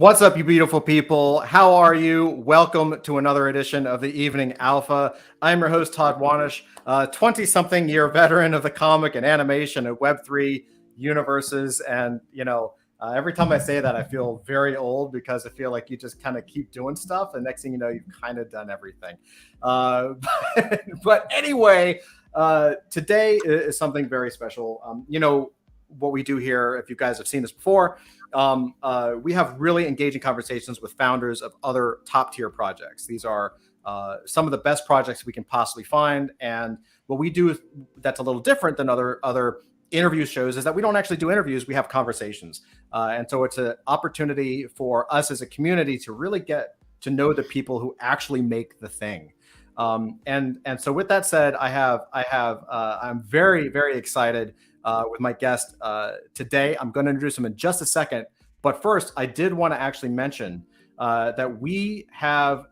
What's up, you beautiful people? How are you? Welcome to another edition of the Evening Alpha. I'm your host, Todd Wanish, 20-something year veteran of the comic and animation and Web3 universes. And, every time I say that, I feel very old because I feel like you just kind of keep doing stuff. And next thing you know, you've kind of done everything. But anyway, today is something very special. What we do here, if you guys have seen this before, we have really engaging conversations with founders of other top tier projects. These are some of the best projects we can possibly find. And what we do that's a little different than other interview shows is that we don't actually do interviews, we have conversations. And so it's an opportunity for us as a community to really get to know the people who actually make the thing. And so with that said, I'm very, very excited with my guest today. I'm going to introduce him in just a second. But first, I did want to actually mention that we have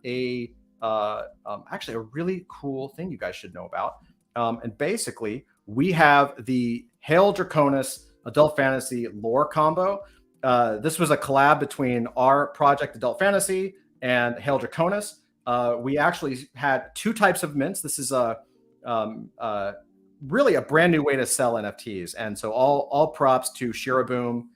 actually a really cool thing you guys should know about. And basically, we have the Hail Draconis Adult Fantasy lore combo. This was a collab between our project Adult Fantasy and Hail Draconis. We actually had two types of mints. This is really a brand new way to sell NFTs. And so all props to Shiraboom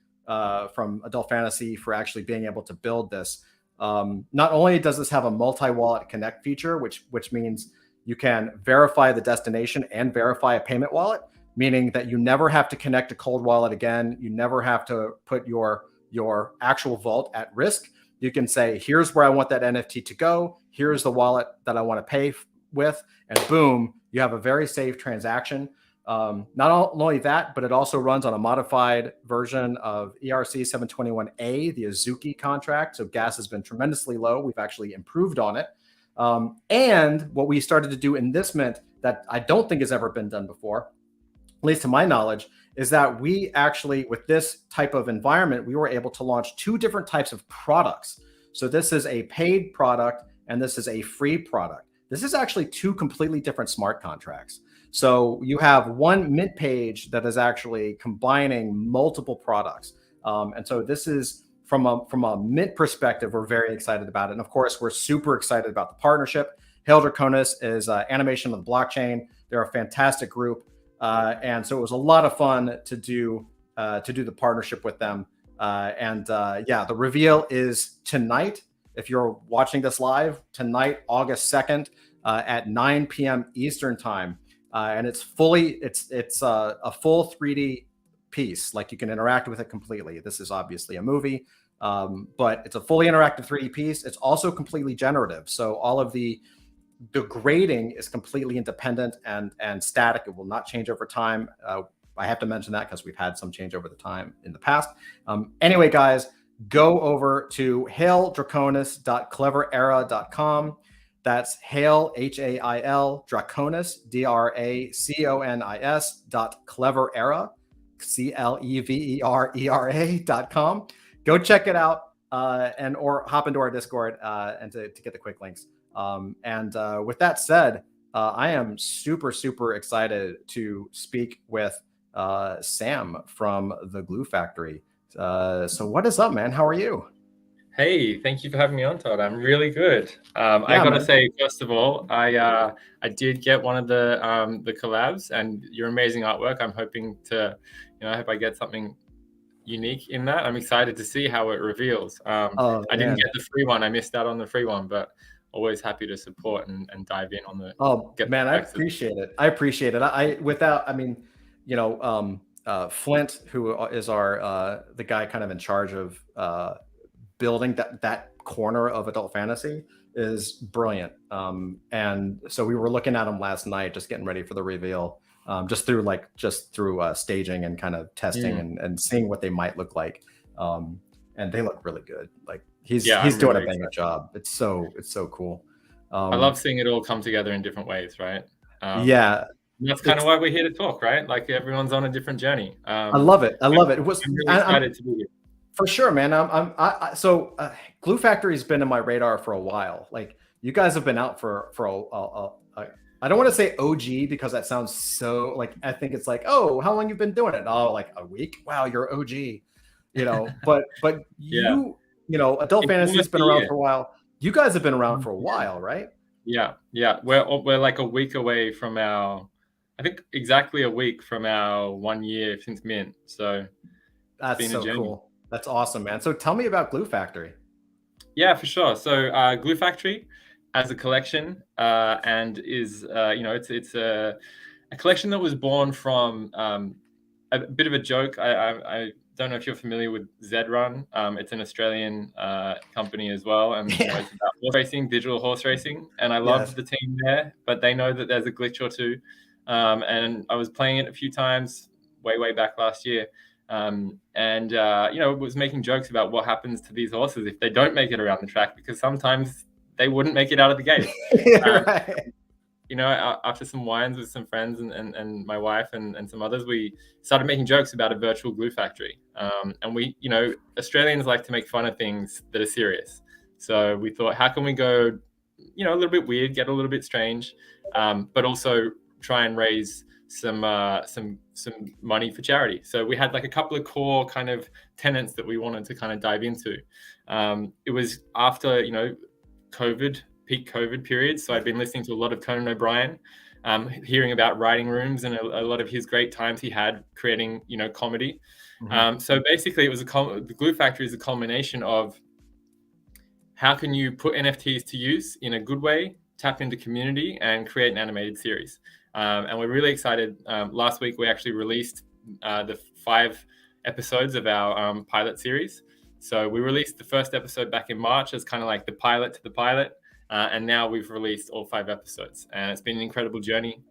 from Adult Fantasy for actually being able to build this. Not only does this have a multi-wallet connect feature, which means you can verify the destination and verify a payment wallet, meaning that you never have to connect a cold wallet again. You never have to put your actual vault at risk. You can say, here's where I want that NFT to go. Here's the wallet that I want to pay with, and boom, you have a very safe transaction. Not only that, but it also runs on a modified version of ERC 721A, the Azuki contract. So gas has been tremendously low. We've actually improved on it. And what we started to do in this mint that I don't think has ever been done before, at least to my knowledge, is that we actually, with this type of environment, we were able to launch two different types of products. So this is a paid product and this is a free product. This is actually two completely different smart contracts. So you have one mint page that is actually combining multiple products. And so this is from a mint perspective, we're very excited about it. And of course, we're super excited about the partnership. Hail Draconis is animation on the blockchain. They're a fantastic group. And so it was a lot of fun to do the partnership with them. The reveal is tonight. If you're watching this live, tonight, August 2nd, at 9 p.m. Eastern time. And it's a full 3D piece. Like, you can interact with it completely. This is obviously a movie, but it's a fully interactive 3D piece. It's also completely generative. So all of the grading is completely independent and static. It will not change over time. I have to mention that because we've had some change over the time in the past. Anyway, guys, go over to haildraconis.cleverera.com. That's Hail, H-A-I-L, Draconis, D-R-A-C-O-N-I-S .cleverera, C-L-E-V-E-R-E-R-A.com. Go check it out or hop into our Discord and to get the quick links. With that said, I am super, super excited to speak with Sam from the Glue Factory. So what is up, man? How are you? Hey, thank you for having me on, Todd. I'm really good. I gotta say, first of all, I did get one of the collabs and your amazing artwork. I'm hoping to, I hope I get something unique in that. I'm excited to see how it reveals. I didn't get the free one. I missed out on the free one, but always happy to support and dive in on the. I appreciate it. Flint, who is the guy kind of in charge of building that corner of Adult Fantasy, is brilliant. And so we were looking at him last night, just getting ready for the reveal, just through staging and kind of testing and seeing what they might look like. And they look really good. Like he's doing a bang up job. It's so cool. I love seeing it all come together in different ways, right? That's kind of why we're here to talk, right? Like, everyone's on a different journey. I love it. I'm really excited to be here. For sure, man. So Glue Factory has been in my radar for a while. Like, you guys have been out for I don't want to say OG because that sounds so, like, I think it's like, oh, how long you've been doing it? Oh, like a week? Wow, you're OG. But adult It's fantasy's almost been a around year. for a while. You guys have been around for a while, right? Yeah. We're like a week away from I think exactly a week from our 1 year since mint. So it's That's been a so journey. cool. That's awesome, man. So tell me about Glue Factory. Yeah, for sure. So Glue Factory as a collection and is it's a collection that was born from a bit of a joke. I don't know if you're familiar with Zrun. It's an Australian company as well, and it's about horse racing, digital horse racing. And I love the team there, but they know that there's a glitch or two. And I was playing it a few times way back last year. Was making jokes about what happens to these horses if they don't make it around the track, because sometimes they wouldn't make it out of the gate. Right. After some wines with some friends and my wife and some others, we started making jokes about a virtual glue factory. And we, Australians like to make fun of things that are serious. So we thought, how can we go, a little bit weird, get a little bit strange, but also try and raise some money for charity. So we had like a couple of core kind of tenets that we wanted to kind of dive into. It was after, peak COVID period. So I'd been listening to a lot of Conan O'Brien, hearing about writing rooms and a lot of his great times he had creating, comedy. Mm-hmm. So basically it was the Glue Factory is a culmination of how can you put NFTs to use in a good way, tap into community and create an animated series. And we're really excited. Last week, we actually released the 5 episodes of our pilot series. So we released the first episode back in March as kind of like the pilot to the pilot. And now we've released all 5 episodes. And it's been an incredible journey.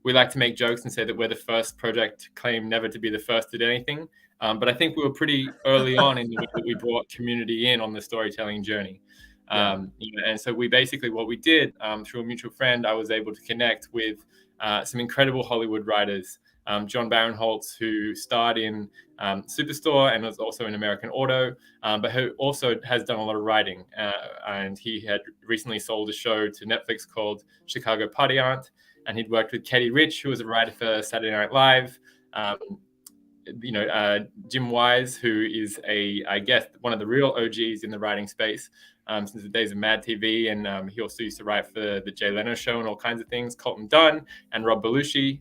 We like to make jokes and say that we're the first project to claim never to be the first at anything. But I think we were pretty early on in the way that we brought community in on the storytelling journey. And so we basically, what we did through a mutual friend, I was able to connect with some incredible Hollywood writers. John Barinholtz, who starred in Superstore and was also in American Auto, but who also has done a lot of writing. And he had recently sold a show to Netflix called Chicago Party Aunt. And he'd worked with Katie Rich, who was a writer for Saturday Night Live. Jim Wise, who is I guess, one of the real OGs in the writing space since the days of Mad TV. And he also used to write for the Jay Leno Show and all kinds of things. Colton Dunn and Rob Belushi,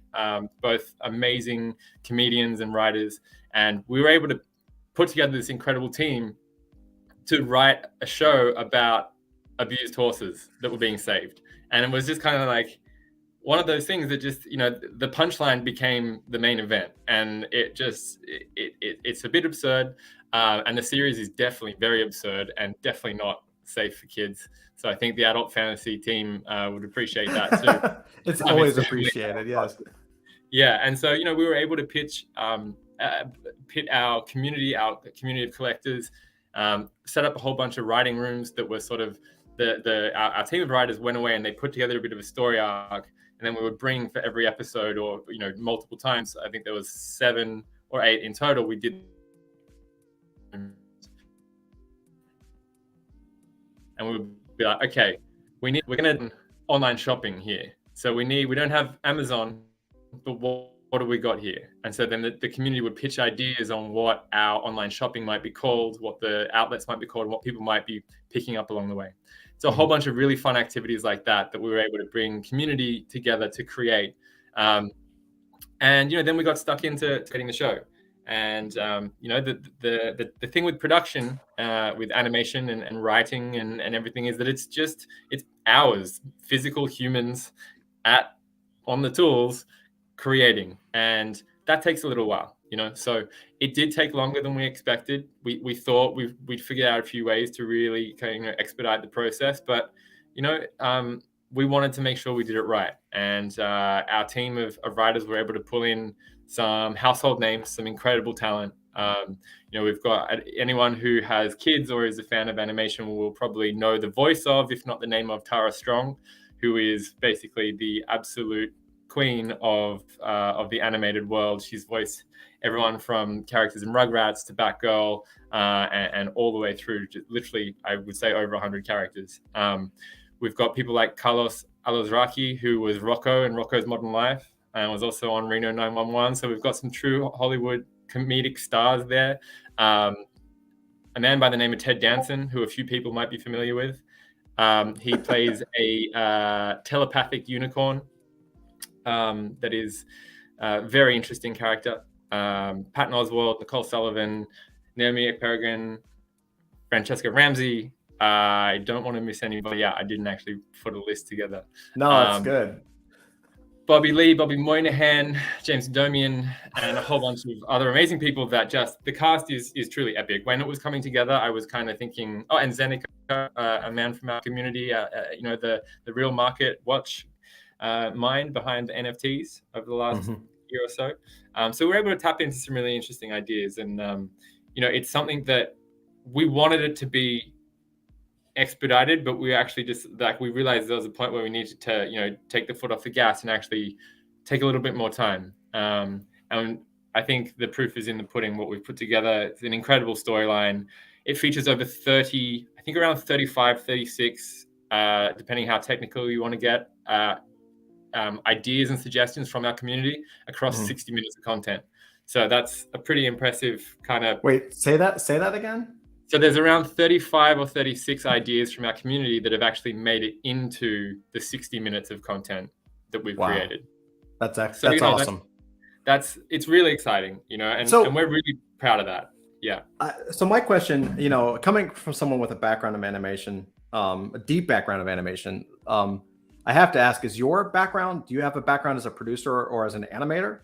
both amazing comedians and writers. And we were able to put together this incredible team to write a show about abused horses that were being saved. And it was just kind of like one of those things that just, the punchline became the main event. And it's a bit absurd. And the series is definitely very absurd and definitely not safe for kids. So I think the adult fantasy team would appreciate that too. It's always appreciated, yes. Yeah, and so we were able to pitch our community of collectors, set up a whole bunch of writing rooms that were sort of our team of writers went away and they put together a bit of a story arc, and then we would bring for every episode or multiple times. I think there was 7 or 8 in total. We did. And we would be like, okay, we're going to online shopping here. So we don't have Amazon, but what do we got here? And so then the community would pitch ideas on what our online shopping might be called, what the outlets might be called, and what people might be picking up along the way. So a whole bunch of really fun activities like that we were able to bring community together to create. And then we got stuck into getting the show. And the thing with production, with animation and writing and everything is that it's hours, physical humans on the tools creating, and that takes a little while, so it did take longer than we expected. We thought we'd figured out a few ways to really kind of expedite the process, but we wanted to make sure we did it right. And our team of writers were able to pull in some household names, some incredible talent. We've got anyone who has kids or is a fan of animation will probably know the voice of, if not the name of, Tara Strong, who is basically the absolute queen of the animated world. She's voiced everyone from characters in Rugrats to Batgirl, and all the way through to literally, I would say, over 100 characters. We've got people like Carlos Alazraqui, who was Rocco in Rocco's Modern Life, and was also on Reno 911. So we've got some true Hollywood comedic stars there. a man by the name of Ted Danson, who a few people might be familiar with. He plays a telepathic unicorn that is a very interesting character. Patton Oswalt, Nicole Sullivan, Naomi Peregrine, Francesca Ramsey. I don't want to miss anybody out. I didn't actually put a list together. No, it's good. Bobby Lee, Bobby Moynihan, James Domian, and a whole bunch of other amazing people that just, the cast is truly epic. When it was coming together, I was kind of thinking, and Zenica, a man from our community, the real market watch mind behind the NFTs over the last year or so. So we're able to tap into some really interesting ideas. And, it's something that we wanted it to be expedited, but we actually just we realized there was a point where we needed to take the foot off the gas and actually take a little bit more time, and I think the proof is in the pudding. What we've put together, it's an incredible storyline. It features over 30, I think around 35, 36, depending how technical you want to get, ideas and suggestions from our community across 60 minutes of content. So that's a pretty impressive kind of... Wait, say that again? So there's around 35 or 36 ideas from our community that have actually made it into the 60 minutes of content that we've created. That's awesome. It's really exciting, and we're really proud of that. Yeah. So my question, coming from someone with a background of animation, a deep background of animation, I have to ask, do you have a background as a producer or as an animator?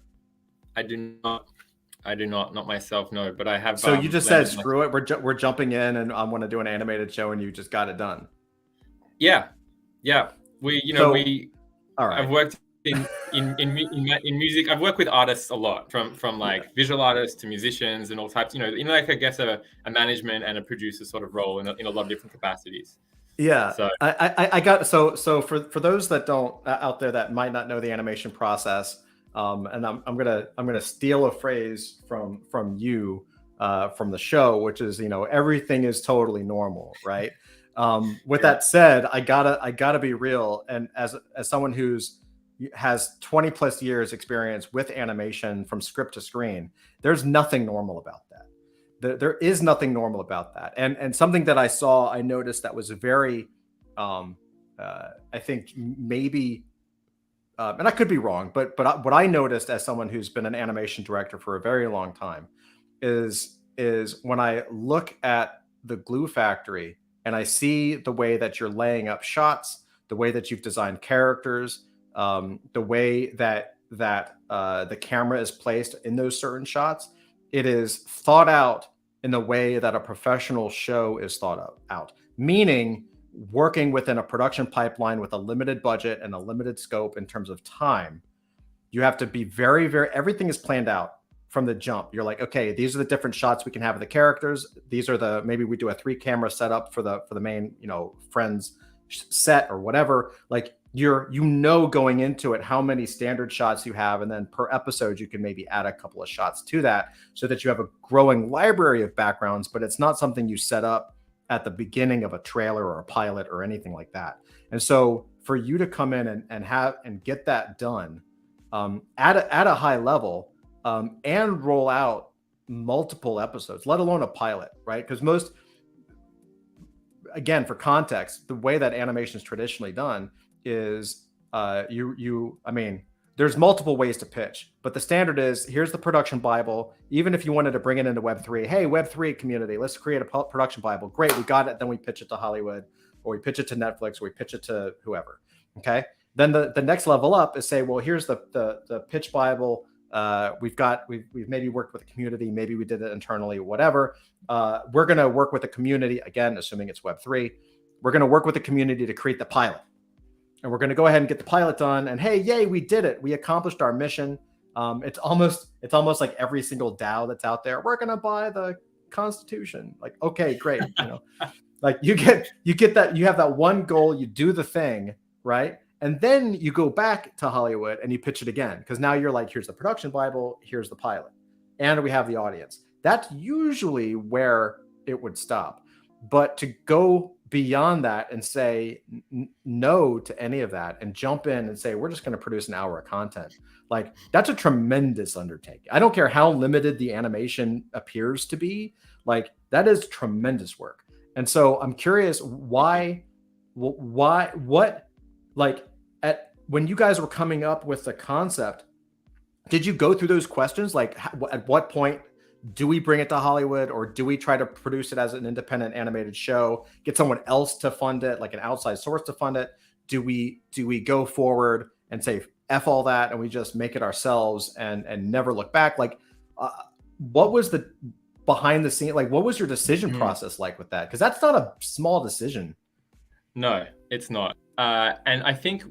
I do not myself, no, but I have. So you just said, screw it, we're jumping in and I want to do an animated show, and you just got it done. Yeah. All right. I've worked in music. I've worked with artists a lot, from like visual artists to musicians and all types, I guess a management and a producer sort of role in a lot of different capacities. Yeah. So I got, so for those that don't out there that might not know the animation process, and I'm gonna steal a phrase from you from the show, which is, everything is totally normal, right? With that said, I gotta be real, and as someone has 20 plus years experience with animation from script to screen, there's nothing normal about that. There is nothing normal about that, and something that I noticed that was very, I think maybe. And I could be wrong, but what I noticed as someone who's been an animation director for a very long time is when I look at the Glue Factory and I see the way that you're laying up shots, the way that you've designed characters, the way that the camera is placed in those certain shots, it is thought out in the way that a professional show is thought out, meaning working within a production pipeline with a limited budget and a limited scope in terms of time. You have to be very, very, everything is planned out from the jump. You're like, okay, these are the different shots we can have of the characters. These are maybe we do a 3-camera setup for the main, friends set or whatever. Like going into it, how many standard shots you have. And then per episode, you can maybe add a couple of shots to that so that you have a growing library of backgrounds, but it's not something you set up at the beginning of a trailer or a pilot or anything like that. And so for you to come in and get that done at a high level and roll out multiple episodes, let alone a pilot, right? Because again, for context, the way that animation is traditionally done is there's multiple ways to pitch, but the standard is, here's the production Bible. Even if you wanted to bring it into Web3, hey, Web3 community, let's create a production Bible. Great, we got it. Then we pitch it to Hollywood, or we pitch it to Netflix, or we pitch it to whoever. Okay. Then the next level up is say, well, here's the pitch Bible. We've maybe worked with the community. Maybe we did it internally, whatever. We're going to work with the community, again, assuming it's Web3. We're going to work with the community to create the pilot. And we're going to go ahead and get the pilot done. And hey, yay, we did it. We accomplished our mission. It's almost like every single DAO that's out there. We're going to buy the Constitution. Like, okay, great. Like you get that, you have that one goal, you do the thing, right? And then you go back to Hollywood and you pitch it again. Because now you're like, here's the production Bible, here's the pilot. And we have the audience. That's usually where it would stop. But to go beyond that and say no to any of that and jump in and say, we're just going to produce an hour of content, like that's a tremendous undertaking. I don't care how limited the animation appears to be. Like That is tremendous work. And so I'm curious why, what, like, when you guys were coming up with the concept, did you go through those questions? Like, at what point do we bring it to Hollywood, or do we try to produce it as an independent animated show, get someone else to fund it, like an outside source to fund it? Do we go forward and say, F all that, and we just make it ourselves and never look back? Like, what was the behind the scene? Like, what was your decision process like with that? Because that's not a small decision. No, it's not. And I think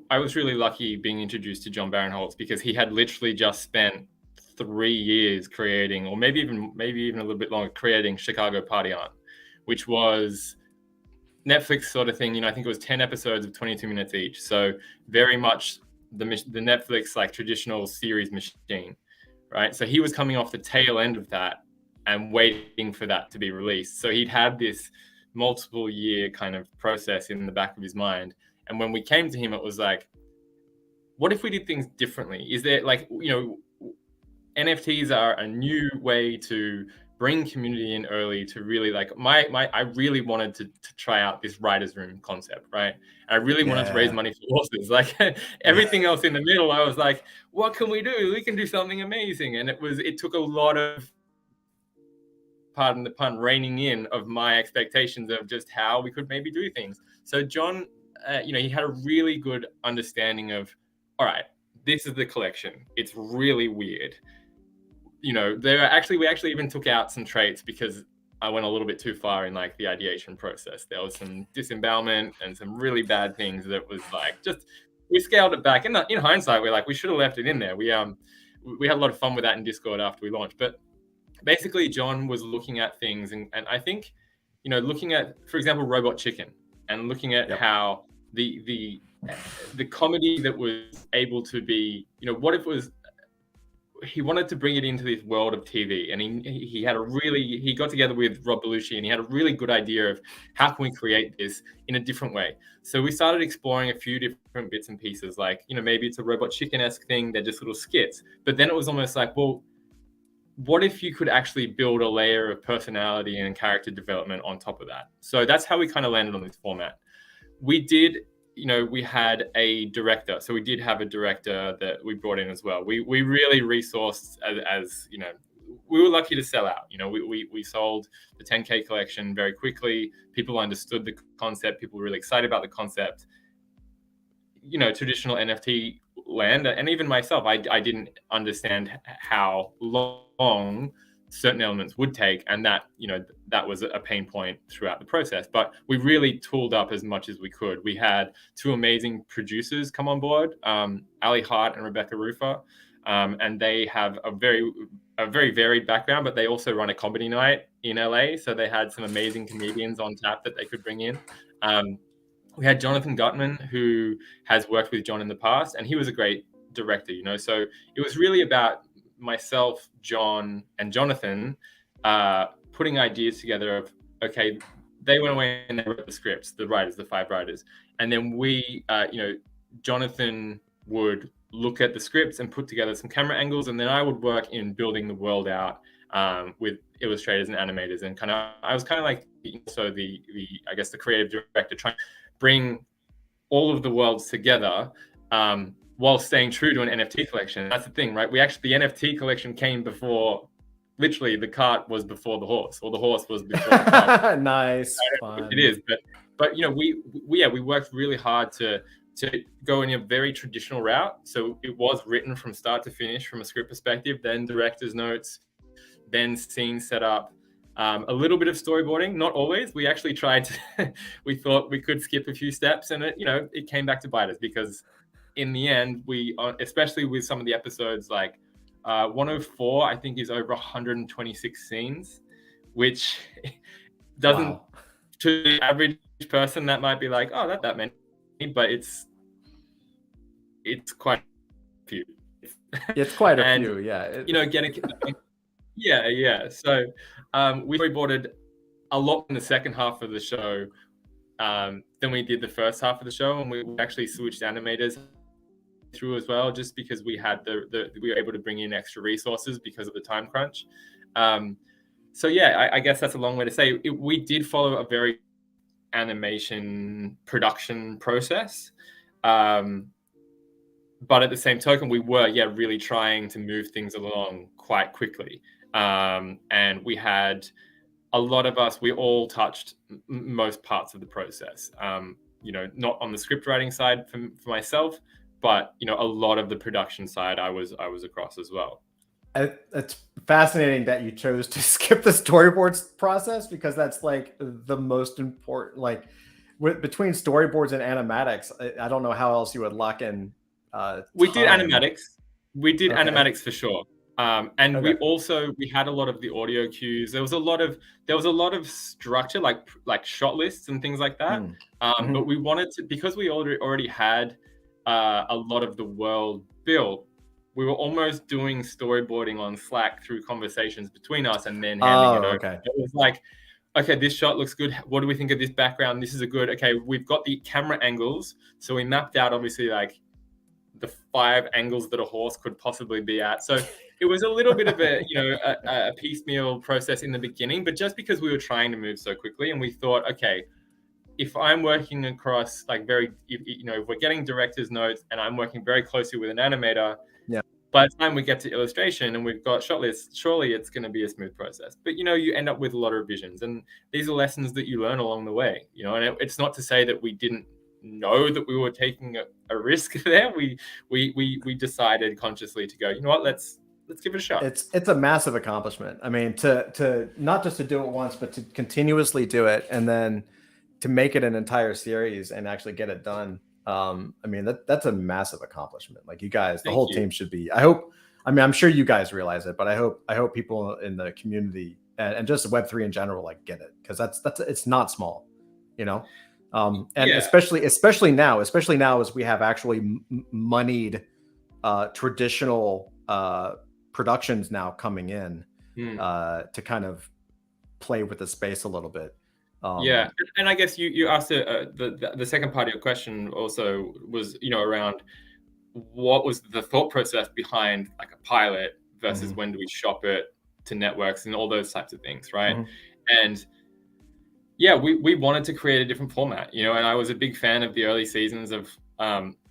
I was really lucky being introduced to John Barinholtz, because he had literally just spent 3 years creating, or maybe even a little bit longer, creating Chicago Party On, which was Netflix sort of thing. I think it was 10 episodes of 22 minutes each. So very much the Netflix like traditional series machine, right? So he was coming off the tail end of that and waiting for that to be released. So he'd had this multiple year kind of process in the back of his mind. And when we came to him, it was like, what if we did things differently? Is there, like, NFTs are a new way to bring community in early, to really, like, I really wanted to try out this writer's room concept, right? And I really wanted to raise money for horses. Like, everything else in the middle, I was like, what can we do? We can do something amazing. And it took a lot of, pardon the pun, reining in of my expectations of just how we could maybe do things. So John, he had a really good understanding of, all right, this is the collection. It's really weird. We actually even took out some traits because I went a little bit too far in like the ideation process. There was some disembowelment and some really bad things that was like, we scaled it back. In hindsight, we're like, we should have left it in there. We had a lot of fun with that in Discord after we launched. But basically, John was looking at things, and I think, looking at, for example, Robot Chicken, and looking at how the comedy that was able to be, what if it was, he wanted to bring it into this world of TV, and he got together with Rob Belushi, and he had a really good idea of how can we create this in a different way. So we started exploring a few different bits and pieces, like, maybe it's a Robot Chicken-esque thing, they're just little skits. But then it was almost like, well, what if you could actually build a layer of personality and character development on top of that? So that's how we kind of landed on this format. We did, we had a director. So we did have a director that we brought in as well. We really resourced as we were lucky to sell out. We sold the 10K collection very quickly. People understood the concept. People were really excited about the concept. Traditional NFT land, and even myself, I didn't understand how long certain elements would take, and that that was a pain point throughout the process. But we really tooled up as much as we could. We had 2 amazing producers come on board, Ali Hart and Rebecca Rufa, and they have a very varied background, but they also run a comedy night in LA, so they had some amazing comedians on tap that they could bring in. We had Jonathan Gutman, who has worked with John in the past, and he was a great director, So it was really about myself, John, and Jonathan putting ideas together of, okay, they went away and they wrote the scripts, the 5 writers. And then we, Jonathan would look at the scripts and put together some camera angles, and then I would work in building the world out with illustrators and animators. And I was kind of like also the I guess the creative director, trying to bring all of the worlds together while staying true to an NFT collection. That's the thing, right? The NFT collection came before, literally the cart was before the horse, or the horse was before the cart. Nice. It is, but we worked really hard to go in a very traditional route. So it was written from start to finish from a script perspective, then director's notes, then scene setup, a little bit of storyboarding, not always. We actually tried to, we thought we could skip a few steps, and it came back to bite us, because in the end, we, especially with some of the episodes, like 104, I think, is over 126 scenes, which doesn't, to the average person, that might be like, oh, that many, but it's quite a few. It's quite a few, yeah. Yeah. So we storyboarded a lot in the second half of the show than we did the first half of the show, and we actually switched animators through as well, just because we had we were able to bring in extra resources because of the time crunch. So yeah, I guess that's a long way to say we did follow a very animation production process. But at the same token, we were, really trying to move things along quite quickly. And we had a lot of us, we all touched most parts of the process. Not on the script writing side for myself, but, a lot of the production side I was across as well. It's fascinating that you chose to skip the storyboards process, because that's like the most important, like between storyboards and animatics. I don't know how else you would lock in. We did animatics. We did Okay. animatics for sure. And Okay. we had a lot of the audio cues. There was a lot of structure, like shot lists and things like that. But we wanted to, because we already had a lot of the world built, we were almost doing storyboarding on Slack through conversations between us and then handing it over. Okay. It was like, okay, this shot looks good. What do we think of this background? This is okay, we've got the camera angles. So we mapped out, obviously, like the 5 angles that a horse could possibly be at. So it was a little bit of a piecemeal process in the beginning, but just because we were trying to move so quickly, and we thought, okay, if I'm working across if we're getting director's notes and I'm working very closely with an animator, by the time we get to illustration and we've got shot lists, surely it's going to be a smooth process. But, you end up with a lot of revisions, and these are lessons that you learn along the way, and it's not to say that we didn't know that we were taking a risk there. We decided consciously to go, you know what, let's give it a shot. It's a massive accomplishment. I mean, to not just to do it once, but to continuously do it, and then to make it an entire series and actually get it done. I mean, that's a massive accomplishment. Like, you guys, the whole team should be, I'm sure you guys realize it, but I hope people in the community and just Web3 in general, like, get it. Cause it's not small, especially now as we have actually moneyed, traditional, productions now coming in, to kind of play with the space a little bit. And I guess you asked the second part of your question also was, around what was the thought process behind like a pilot versus when do we shop it to networks and all those types of things, right? And we wanted to create a different format, and I was a big fan of the early seasons of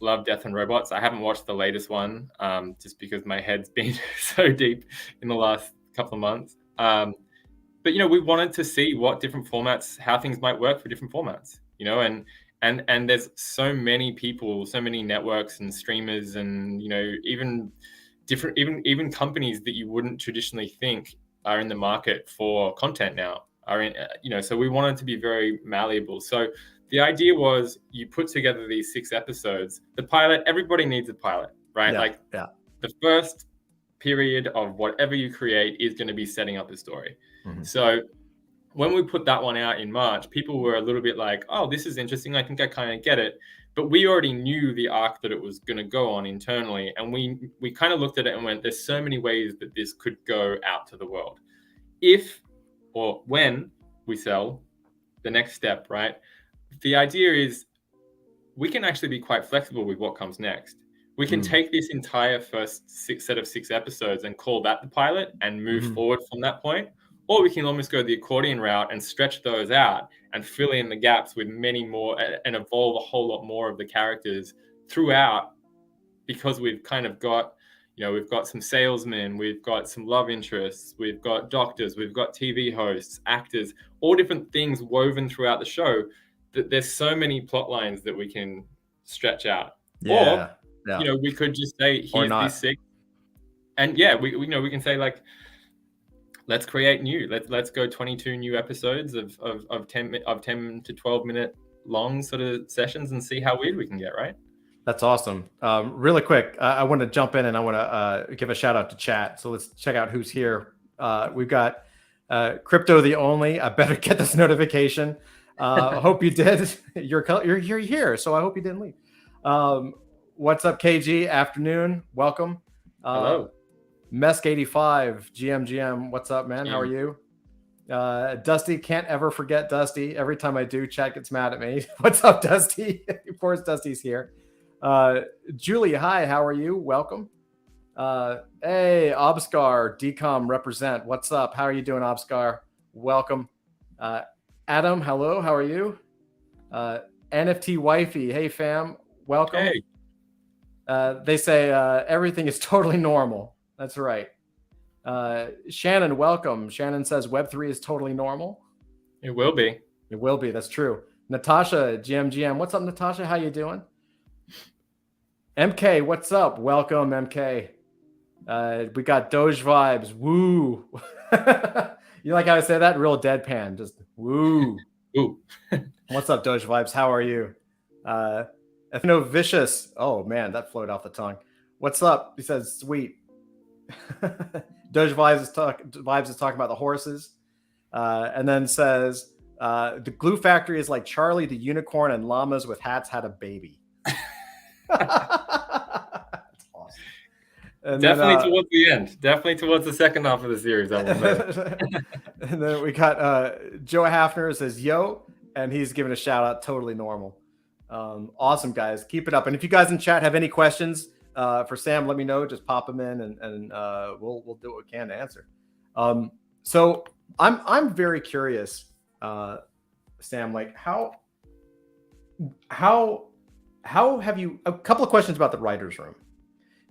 Love, Death and Robots. I haven't watched the latest one, just because my head's been so deep in the last couple of months. But we wanted to see what different formats, how things might work for different formats, and there's so many people, so many networks and streamers, and even companies that you wouldn't traditionally think are in the market for content now are in, so we wanted to be very malleable. So the idea was, you put together these 6 episodes. The pilot, everybody needs a pilot, right? The first period of whatever you create is going to be setting up the story. So when we put that one out in March, people were a little bit like, oh, this is interesting. I think I kind of get it. But we already knew the arc that it was going to go on internally. And we kind of looked at it and went, there's so many ways that this could go out to the world. If or when we sell, the next step, right? The idea is we can actually be quite flexible with what comes next. We can take this entire first set of 6 episodes and call that the pilot and move forward from that point. Or we can almost go the accordion route and stretch those out and fill in the gaps with many more and evolve a whole lot more of the characters throughout, because we've kind of got, we've got some salesmen, we've got some love interests, we've got doctors, we've got TV hosts, actors, all different things woven throughout the show. That there's so many plot lines that we can stretch out. Or, we could just say, here's these 6. And we can say, like, let's create new. Let's go 22 new episodes of 10 to 12 minute long sort of sessions and see how weird we can get, right? That's awesome. Really quick, I want to jump in and I want to give a shout out to chat. So let's check out who's here. We've got Crypto the Only. I better get this notification. I hope you did. You're here, so I hope you didn't leave. What's up, KG? Afternoon. Welcome. Hello. Mesk85, GM, what's up, man? How are you? Dusty, can't ever forget Dusty. Every time I do, chat gets mad at me. What's up, Dusty? Of course, Dusty's here. Julie, hi, how are you? Welcome. Hey, Obscar, DCOM represent. What's up? How are you doing, Obscar? Welcome. Adam, hello. How are you? NFT Wifey, hey fam, welcome. Hey. They say everything is totally normal. That's right. Shannon, welcome. Shannon says Web3 is totally normal. It will be. It will be. That's true. Natasha, GM. What's up, Natasha? How you doing? MK, what's up? Welcome, MK. We got Doge vibes. Woo. You like how I say that? Real deadpan. Just woo. Ooh. What's up, Doge vibes? How are you? Ethno Vicious. Oh man, that flowed off the tongue. What's up? He says sweet. Doge vibes is talking about the horses, and then says the glue factory is like Charlie the unicorn and llamas with hats had a baby. That's awesome. And definitely then, towards the end. Definitely towards the second half of the series. I will say. And then we got Joe Hafner says yo, and he's giving a shout out. Totally normal. Awesome, guys. Keep it up. And if you guys in chat have any questions for Sam, let me know. Just pop them in, and we'll do what we can to answer. So I'm very curious, Sam. Like how have you? A couple of questions about the writers' room,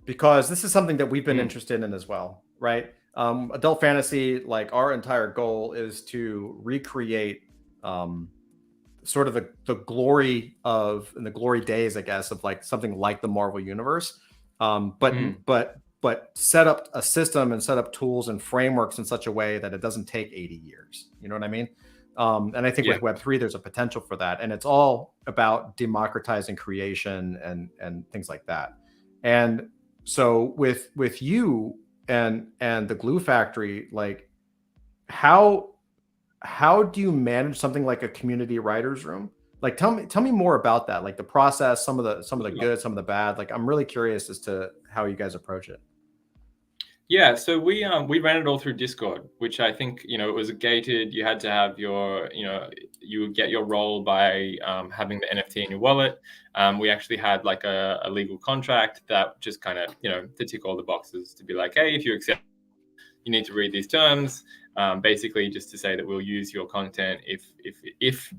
because this is something that we've been interested in as well, right? Adult fantasy, like our entire goal is to recreate sort of the glory of, in the glory days, I guess, of like something like the Marvel universe, but set up a system and set up tools and frameworks in such a way that it doesn't take 80 years. You know what I mean? And I think with Web3, there's a potential for that, and it's all about democratizing creation and things like that. And so with you and the Glue Factory, like how do you manage something like a community writers room? Like tell me more about that, like the process, some of the good, some of the bad. Like I'm really curious as to how you guys approach it. Yeah, so we ran it all through Discord, which I think, it was gated. You had to have your, you would get your role by having the NFT in your wallet. We actually had like a legal contract that just kind of, to tick all the boxes, to be like, hey, if you accept, you need to read these terms, basically just to say that we'll use your content if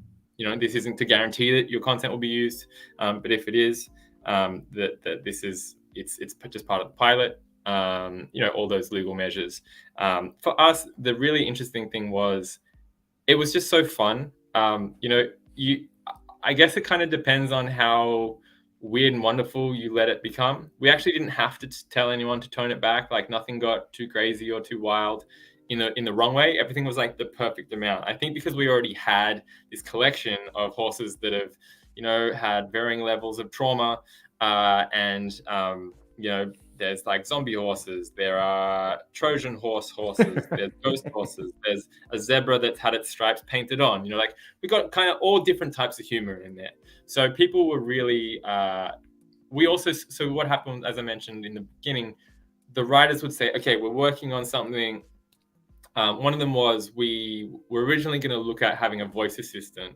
this isn't to guarantee that your content will be used, but if it is, that this is, it's just part of the pilot. All those legal measures. For us, the really interesting thing was, it was just so fun. I guess it kind of depends on how weird and wonderful you let it become. We actually didn't have to tell anyone to tone it back. Like nothing got too crazy or too wild in the wrong way. Everything was like the perfect amount. I think because we already had this collection of horses that have, had varying levels of trauma, and there's like zombie horses, there are Trojan horses, there's ghost horses, there's a zebra that's had its stripes painted on. We got kind of all different types of humor in there. So people were really, so what happened, as I mentioned in the beginning, the writers would say, okay, we're working on something. One of them was, we were originally going to look at having a voice assistant,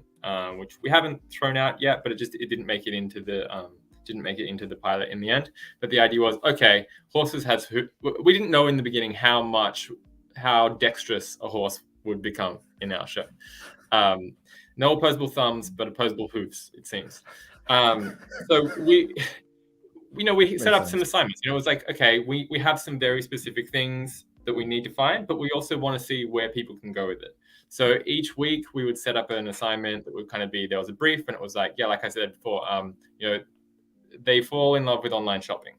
which we haven't thrown out yet, but it didn't make it into the pilot in the end. But the idea was, okay, horses we didn't know in the beginning how dexterous a horse would become in our show. No opposable thumbs, but opposable hoofs, it seems. So we set up some assignments. It was like, okay, we have some very specific things that we need to find, but we also want to see where people can go with it. So each week we would set up an assignment that would kind of be, there was a brief, and it was like, like I said before, they fall in love with online shopping,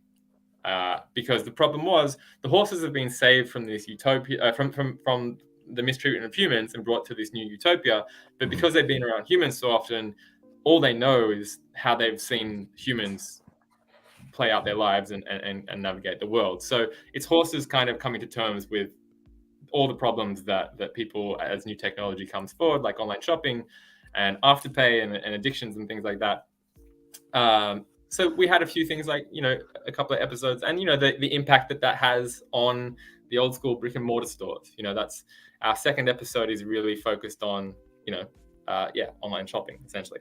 because the problem was, the horses have been saved from this utopia, from the mistreatment of humans, and brought to this new utopia. But because they've been around humans so often, all they know is how they've seen humans play out their lives and navigate the world. So it's horses kind of coming to terms with all the problems that people, as new technology comes forward, like online shopping and afterpay and addictions and things like that. So we had a few things like, a couple of episodes, and, the impact that has on the old school brick and mortar stores. That's our second episode, is really focused on, online shopping, essentially.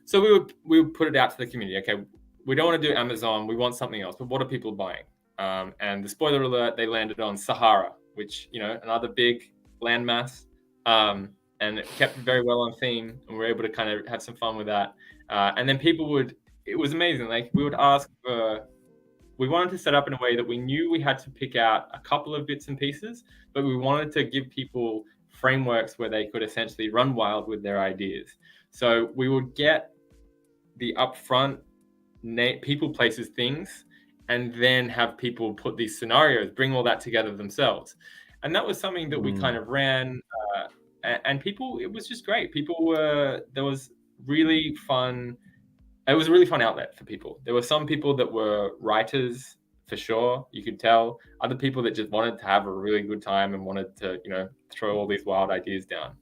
So we would put it out to the community. Okay, we don't want to do Amazon. We want something else. But what are people buying? and the spoiler alert, they landed on Sahara, which, you know, another big landmass, and it kept very well on theme, and we were able to kind of have some fun with that. And then people would, it was amazing. Like, we would ask for, we wanted to set up in a way that we knew we had to pick out a couple of bits and pieces, but we wanted to give people frameworks where they could essentially run wild with their ideas. So we would get the upfront people, places, things, and then have people put these scenarios, bring all that together themselves. And that was something that we kind of ran, and people, it was just great. People were, there was really fun. It was a really fun outlet for people. There were some people that were writers, for sure, you could tell. Other people that just wanted to have a really good time and wanted to, you know, throw all these wild ideas down.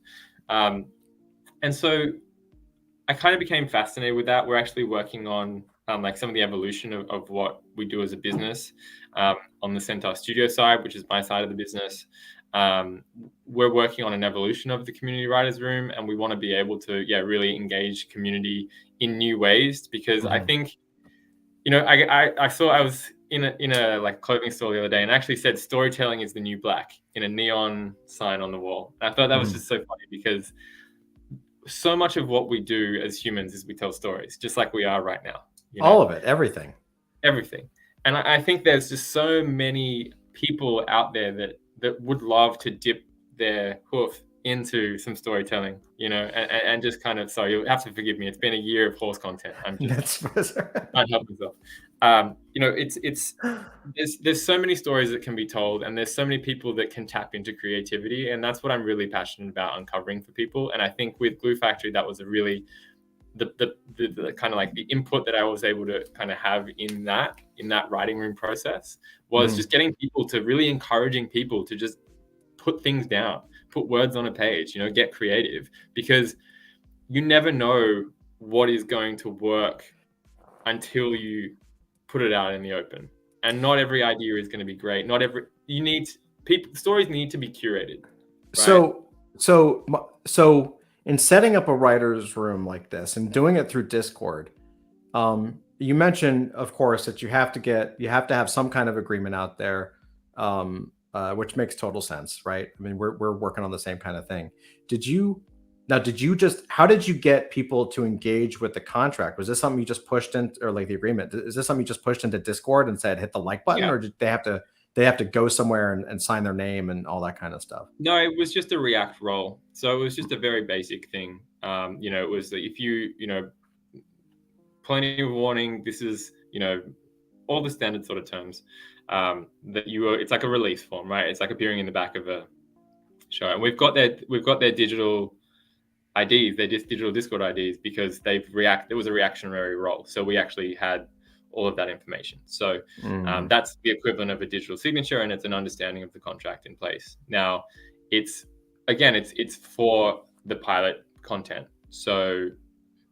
And so I kind of became fascinated with that. We're actually working on like some of the evolution of what we do as a business on the Centaur Studio side, which is my side of the business. We're working on an evolution of the community writers room, and we want to be able to, really engage community in new ways, because I think, you know, I saw, I was in a like clothing store the other day, and actually said storytelling is the new black in a neon sign on the wall. And I thought that was just so funny, because so much of what we do as humans is we tell stories, just like we are right now. You know? All of it, everything. And I think there's just so many people out there that would love to dip their hoof into some storytelling, you know, and just kind of, sorry, you'll have to forgive me. It's been a year of horse content. I'm just can't help myself. You know, there's so many stories that can be told, and there's so many people that can tap into creativity, and that's what I'm really passionate about uncovering for people. And I think with Glue Factory, that was a really the kind of like the input that I was able to kind of have in that writing room process was just getting people to, really encouraging people to just put things down, put words on a page, you know, get creative, because you never know what is going to work until you put it out in the open. And not every idea is going to be great. Not every, you need people, stories need to be curated. Right? So in setting up a writer's room like this and doing it through Discord, you mentioned, of course, that you have to have some kind of agreement out there, which makes total sense, right? I mean, we're working on the same kind of thing. How did you get people to engage with the contract? Was this something you just pushed in, or like the agreement? Is this something you just pushed into Discord and said, hit the like button, or did they have to go somewhere and sign their name and all that kind of stuff? No, it was just a React role. So it was just a very basic thing. You know, it was that if you know, plenty of warning, this is, you know, all the standard sort of terms, that it's like a release form, right? It's like appearing in the back of a show. And we've got their digital IDs, their digital Discord IDs, because it was a reactionary role. So we actually had all of that information. So that's the equivalent of a digital signature, and it's an understanding of the contract in place. Now, it's for the pilot content. So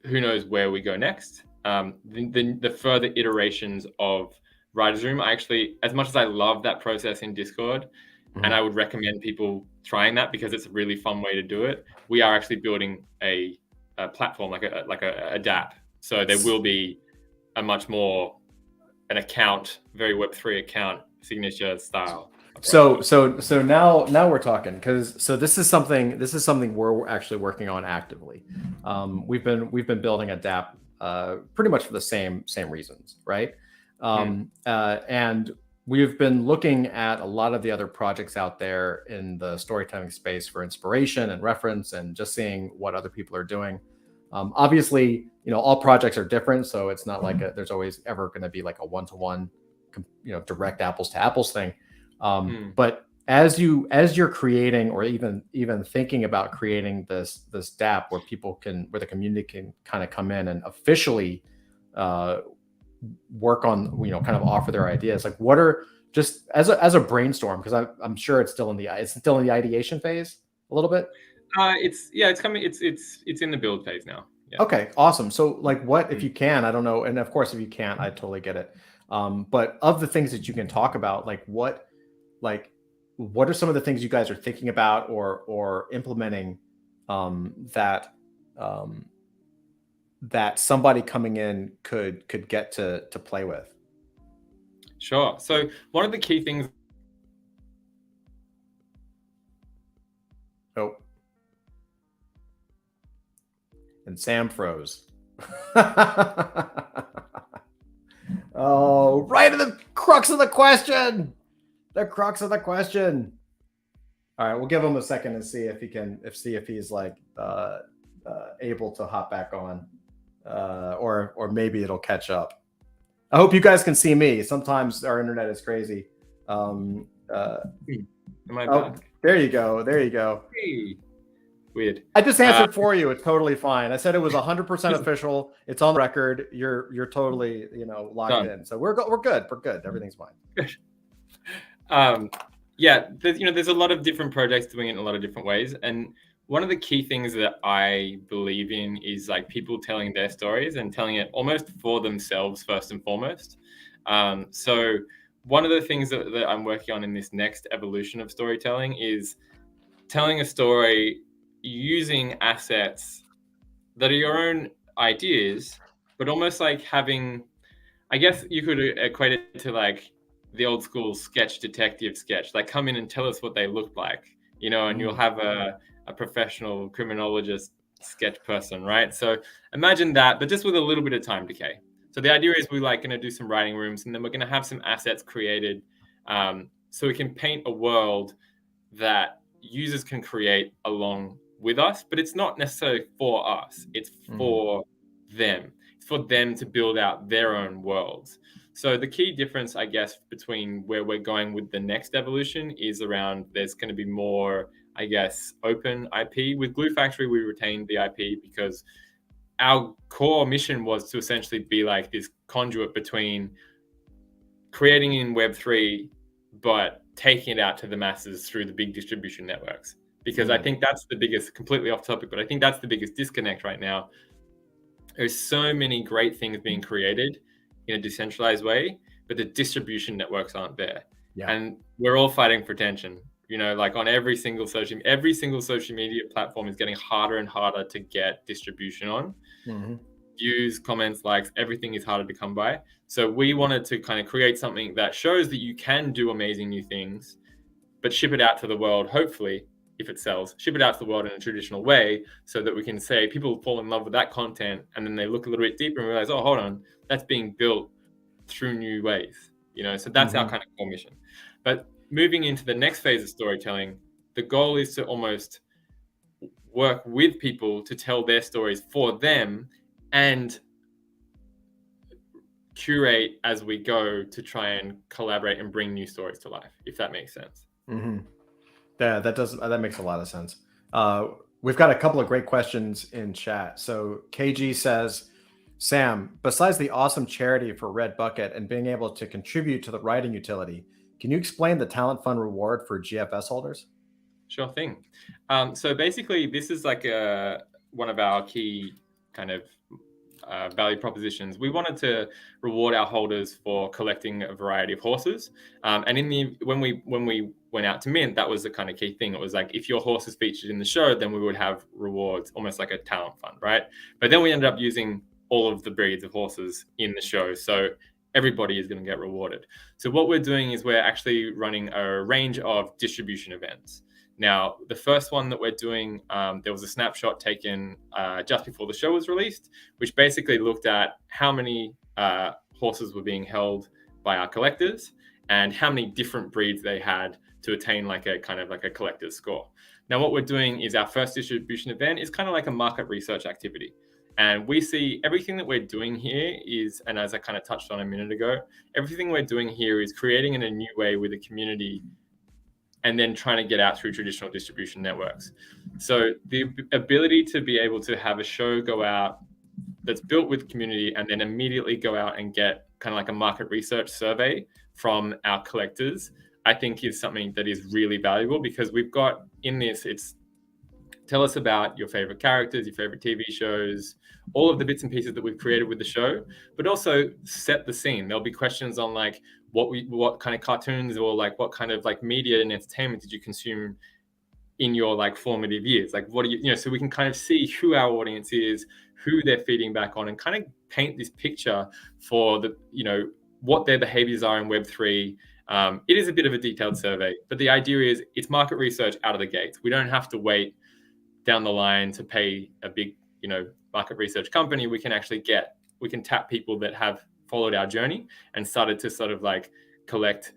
who knows where we go next? The further iterations of Writer's Room, I actually, as much as I love that process in Discord, and I would recommend people trying that because it's a really fun way to do it, we are actually building a platform, like a DApp. So there will be a much more an account, very Web3 account signature style. So now we're talking, because this is something we're actually working on actively. We've been building a DApp pretty much for the same reasons, right? And we've been looking at a lot of the other projects out there in the storytelling space for inspiration and reference, and just seeing what other people are doing. Obviously, you know, all projects are different, so it's not like there's always ever going to be like a one-to-one, you know, direct apples to apples thing. But as you're creating, or even thinking about creating this DApp where the community can kind of come in and officially work on, you know, kind of offer their ideas, like what are, just as a brainstorm, because I'm sure it's still in the ideation phase a little bit. It's coming. It's in the build phase now. Yeah. Okay, awesome. So like, what, if you can, I don't know, and of course if you can't, I totally get it. But of the things that you can talk about, like what are some of the things you guys are thinking about or implementing that somebody coming in could get to play with? Sure. So one of the key things. Oh. And Sam froze. Oh, right to the crux of the question. The crux of the question. All right, we'll give him a second and see if he can, see if he's like able to hop back on, or maybe it'll catch up. I hope you guys can see me. Sometimes our internet is crazy. Am I back? There you go. There you go. Hey. Weird. I just answered for you. It's totally fine. I said it was 100% official. It's on the record. You're totally, locked in. So we're good. We're good. Everything's fine. Yeah, there's a lot of different projects doing it in a lot of different ways, and one of the key things that I believe in is like people telling their stories and telling it almost for themselves first and foremost. So one of the things that I'm working on in this next evolution of storytelling is telling a story using assets that are your own ideas, but almost like having, I guess you could equate it to like the old school sketch detective sketch, like come in and tell us what they look like, and you'll have a professional criminologist sketch person, right? So imagine that, but just with a little bit of time decay. So the idea is we're like going to do some writing rooms, and then we're going to have some assets created, so we can paint a world that users can create along with us, but it's not necessarily for us. It's for them. It's for them to build out their own worlds. So the key difference, I guess, between where we're going with the next evolution is around there's going to be more, I guess, open IP. With Glue Factory, we retained the IP because our core mission was to essentially be like this conduit between creating in Web3, but taking it out to the masses through the big distribution networks. Because I think that's the biggest, completely off topic, but I think that's the biggest disconnect right now. There's so many great things being created in a decentralized way, but the distribution networks aren't there. Yeah. And we're all fighting for attention. Like on every single social media platform is getting harder and harder to get distribution on. Views, comments, likes, everything is harder to come by. So we wanted to kind of create something that shows that you can do amazing new things, but ship it out to the world, hopefully, if it sells, ship it out to the world in a traditional way so that we can say people fall in love with that content, and then they look a little bit deeper and realize, oh, hold on, that's being built through new ways. So that's our kind of core mission. But moving into the next phase of storytelling, the goal is to almost work with people to tell their stories for them and curate as we go to try and collaborate and bring new stories to life, if that makes sense. Yeah, that makes a lot of sense. We've got a couple of great questions in chat. So KG says, Sam, besides the awesome charity for Red Bucket and being able to contribute to the writing utility, can you explain the Talent Fund reward for GFS holders? Sure thing. So basically, this is like one of our key kind of value propositions. We wanted to reward our holders for collecting a variety of horses. And when we went out to mint, that was the kind of key thing. It was like, if your horse is featured in the show, then we would have rewards, almost like a talent fund, right? But then we ended up using all of the breeds of horses in the show. So everybody is going to get rewarded. So what we're doing is we're actually running a range of distribution events. Now, the first one that we're doing, there was a snapshot taken just before the show was released, which basically looked at how many horses were being held by our collectors and how many different breeds they had to attain like a kind of like a collector's score. Now, what we're doing is our first distribution event is kind of like a market research activity. And we see everything that we're doing here is, and as I kind of touched on a minute ago, everything we're doing here is creating in a new way with a community and then trying to get out through traditional distribution networks. So the ability to be able to have a show go out that's built with community and then immediately go out and get kind of like a market research survey from our collectors, I think is something that is really valuable, because we've got in this, it's tell us about your favorite characters, your favorite TV shows, all of the bits and pieces that we've created with the show, but also set the scene. There'll be questions on like what kind of cartoons or like what kind of like media and entertainment did you consume in your like formative years? Like what do you so we can kind of see who our audience is, who they're feeding back on, and kind of paint this picture for the, what their behaviors are in Web3. It is a bit of a detailed survey, but the idea is it's market research out of the gates. We don't have to wait down the line to pay a big, market research company. We can tap people that have followed our journey and started to sort of like collect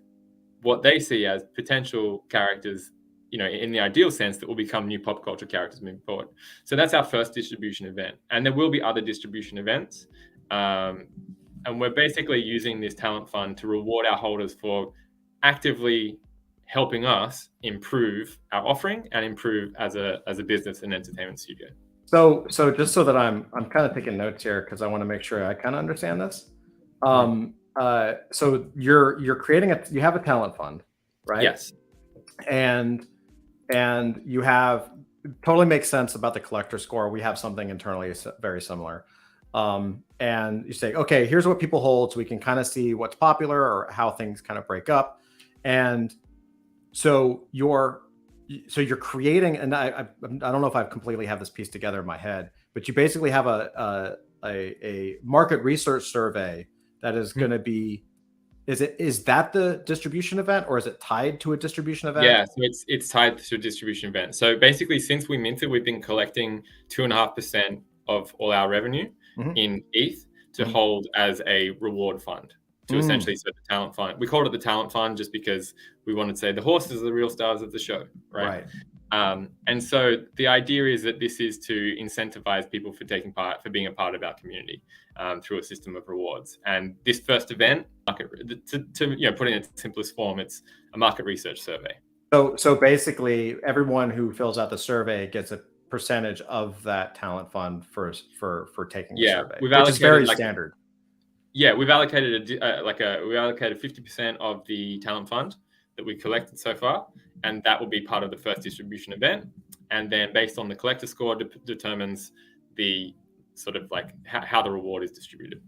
what they see as potential characters, in the ideal sense, that will become new pop culture characters moving forward. So that's our first distribution event. And there will be other distribution events. And we're basically using this talent fund to reward our holders for actively helping us improve our offering and improve as a business and entertainment studio. So just so that I'm kind of taking notes here, because I want to make sure I kind of understand this. So you're creating you have a talent fund, right? Yes. And you have, totally makes sense about the collector score. We have something internally very similar. And you say, okay, here's what people hold, so we can kind of see what's popular or how things kind of break up. And so you're creating, and I don't know if I completely have this piece together in my head, but you basically have a market research survey that is going to be, is that the distribution event, or is it tied to a distribution event? Yeah, so it's tied to a distribution event. So basically, since we minted, we've been collecting 2.5% of all our revenue in ETH to hold as a reward fund to essentially set the talent fund. We called it the talent fund just because we wanted to say the horses are the real stars of the show, right? And so the idea is that this is to incentivize people for taking part, for being a part of our community through a system of rewards. And this first event, to put it in its simplest form, it's a market research survey. So basically, everyone who fills out the survey gets a percentage of that talent fund for taking the survey, which is very standard. Yeah, we've allocated we allocated 50% of the talent fund that we collected so far, and that will be part of the first distribution event. And then based on the collector score determines the sort of like how the reward is distributed.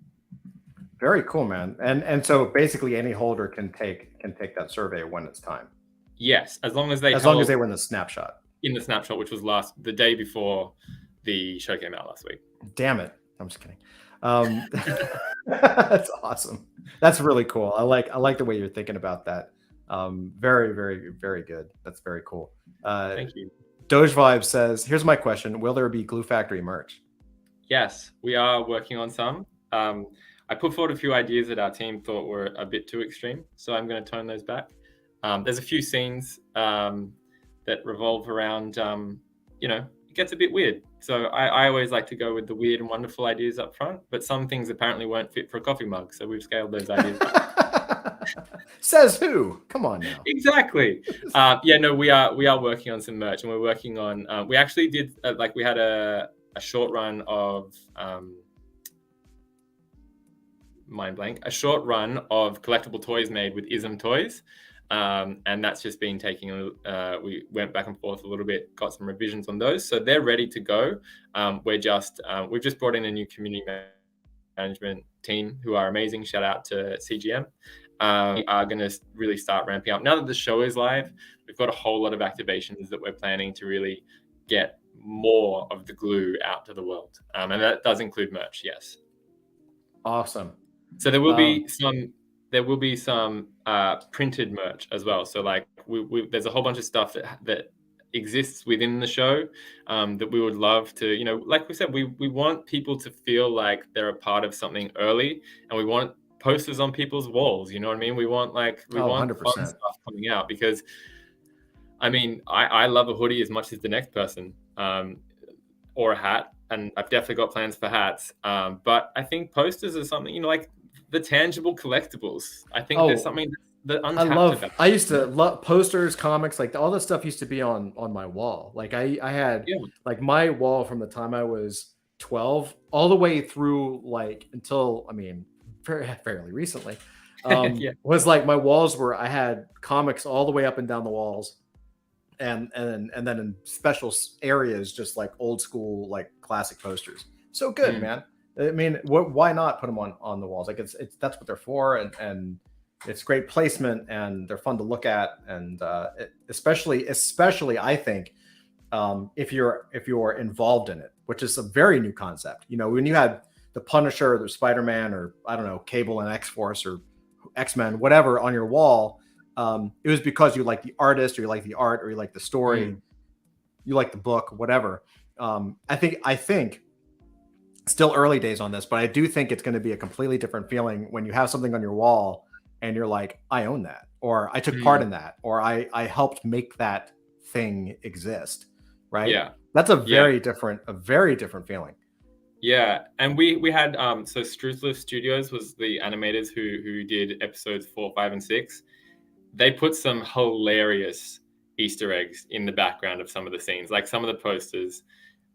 Very cool, man. And so basically any holder can take that survey when it's time. Yes, as long as they were in the snapshot. In the snapshot, which was the day before the show came out last week. Damn it. I'm just kidding. That's awesome. That's really cool. I like the way you're thinking about that. Very, very, very good. That's very cool. Thank you. Doge Vibe says, here's my question. Will there be Glue Factory merch? Yes, we are working on some. I put forward a few ideas that our team thought were a bit too extreme, so I'm going to tone those back. There's a few scenes that revolve around, it gets a bit weird. So I always like to go with the weird and wonderful ideas up front, but some things apparently weren't fit for a coffee mug, so we've scaled those ideas back. Says who? Come on now. Exactly. We are working on some merch, and we're working on. We actually did we had a short run of a short run of collectible toys made with Ism Toys. And that's just been we went back and forth a little bit, got some revisions on those. So they're ready to go. We've just brought in a new community management team who are amazing. Shout out to CGM. We are going to really start ramping up. Now that the show is live, we've got a whole lot of activations that we're planning to really get more of the glue out to the world. And that does include merch, yes. Awesome. So there will be some printed merch as well. So there's a whole bunch of stuff that exists within the show that we would love to, like we said, we want people to feel like they're a part of something early, and we want posters on people's walls. You know what I mean? We want want 100%. fun stuff coming out, because I love a hoodie as much as the next person, or a hat. And I've definitely got plans for hats. But I think posters are something, like the tangible collectibles. I think there's something that untapped. I used to love posters, comics, like all this stuff used to be on my wall. Like I had like my wall from the time I was 12 all the way through until fairly recently. Was like my walls were, I had comics all the way up and down the walls. And then in special areas, just like old school, like classic posters. So good, man. Why not put them on the walls? Like it's that's what they're for, and it's great placement, and they're fun to look at, and especially I think if you're involved in it, which is a very new concept. When you had the Punisher or the Spider-Man, or I don't know, Cable and X-Force or X-Men, whatever on your wall, it was because you like the artist, or you like the art, or you like the story, you like the book, whatever. I think still early days on this, but I do think it's going to be a completely different feeling when you have something on your wall and you're like, I own that, or I took part in that, or I helped make that thing exist. Right. Yeah. That's a very different feeling. Yeah. And we had, so Struthless Studios was the animators who did episodes 4, 5, and 6. They put some hilarious Easter eggs in the background of some of the scenes, like some of the posters.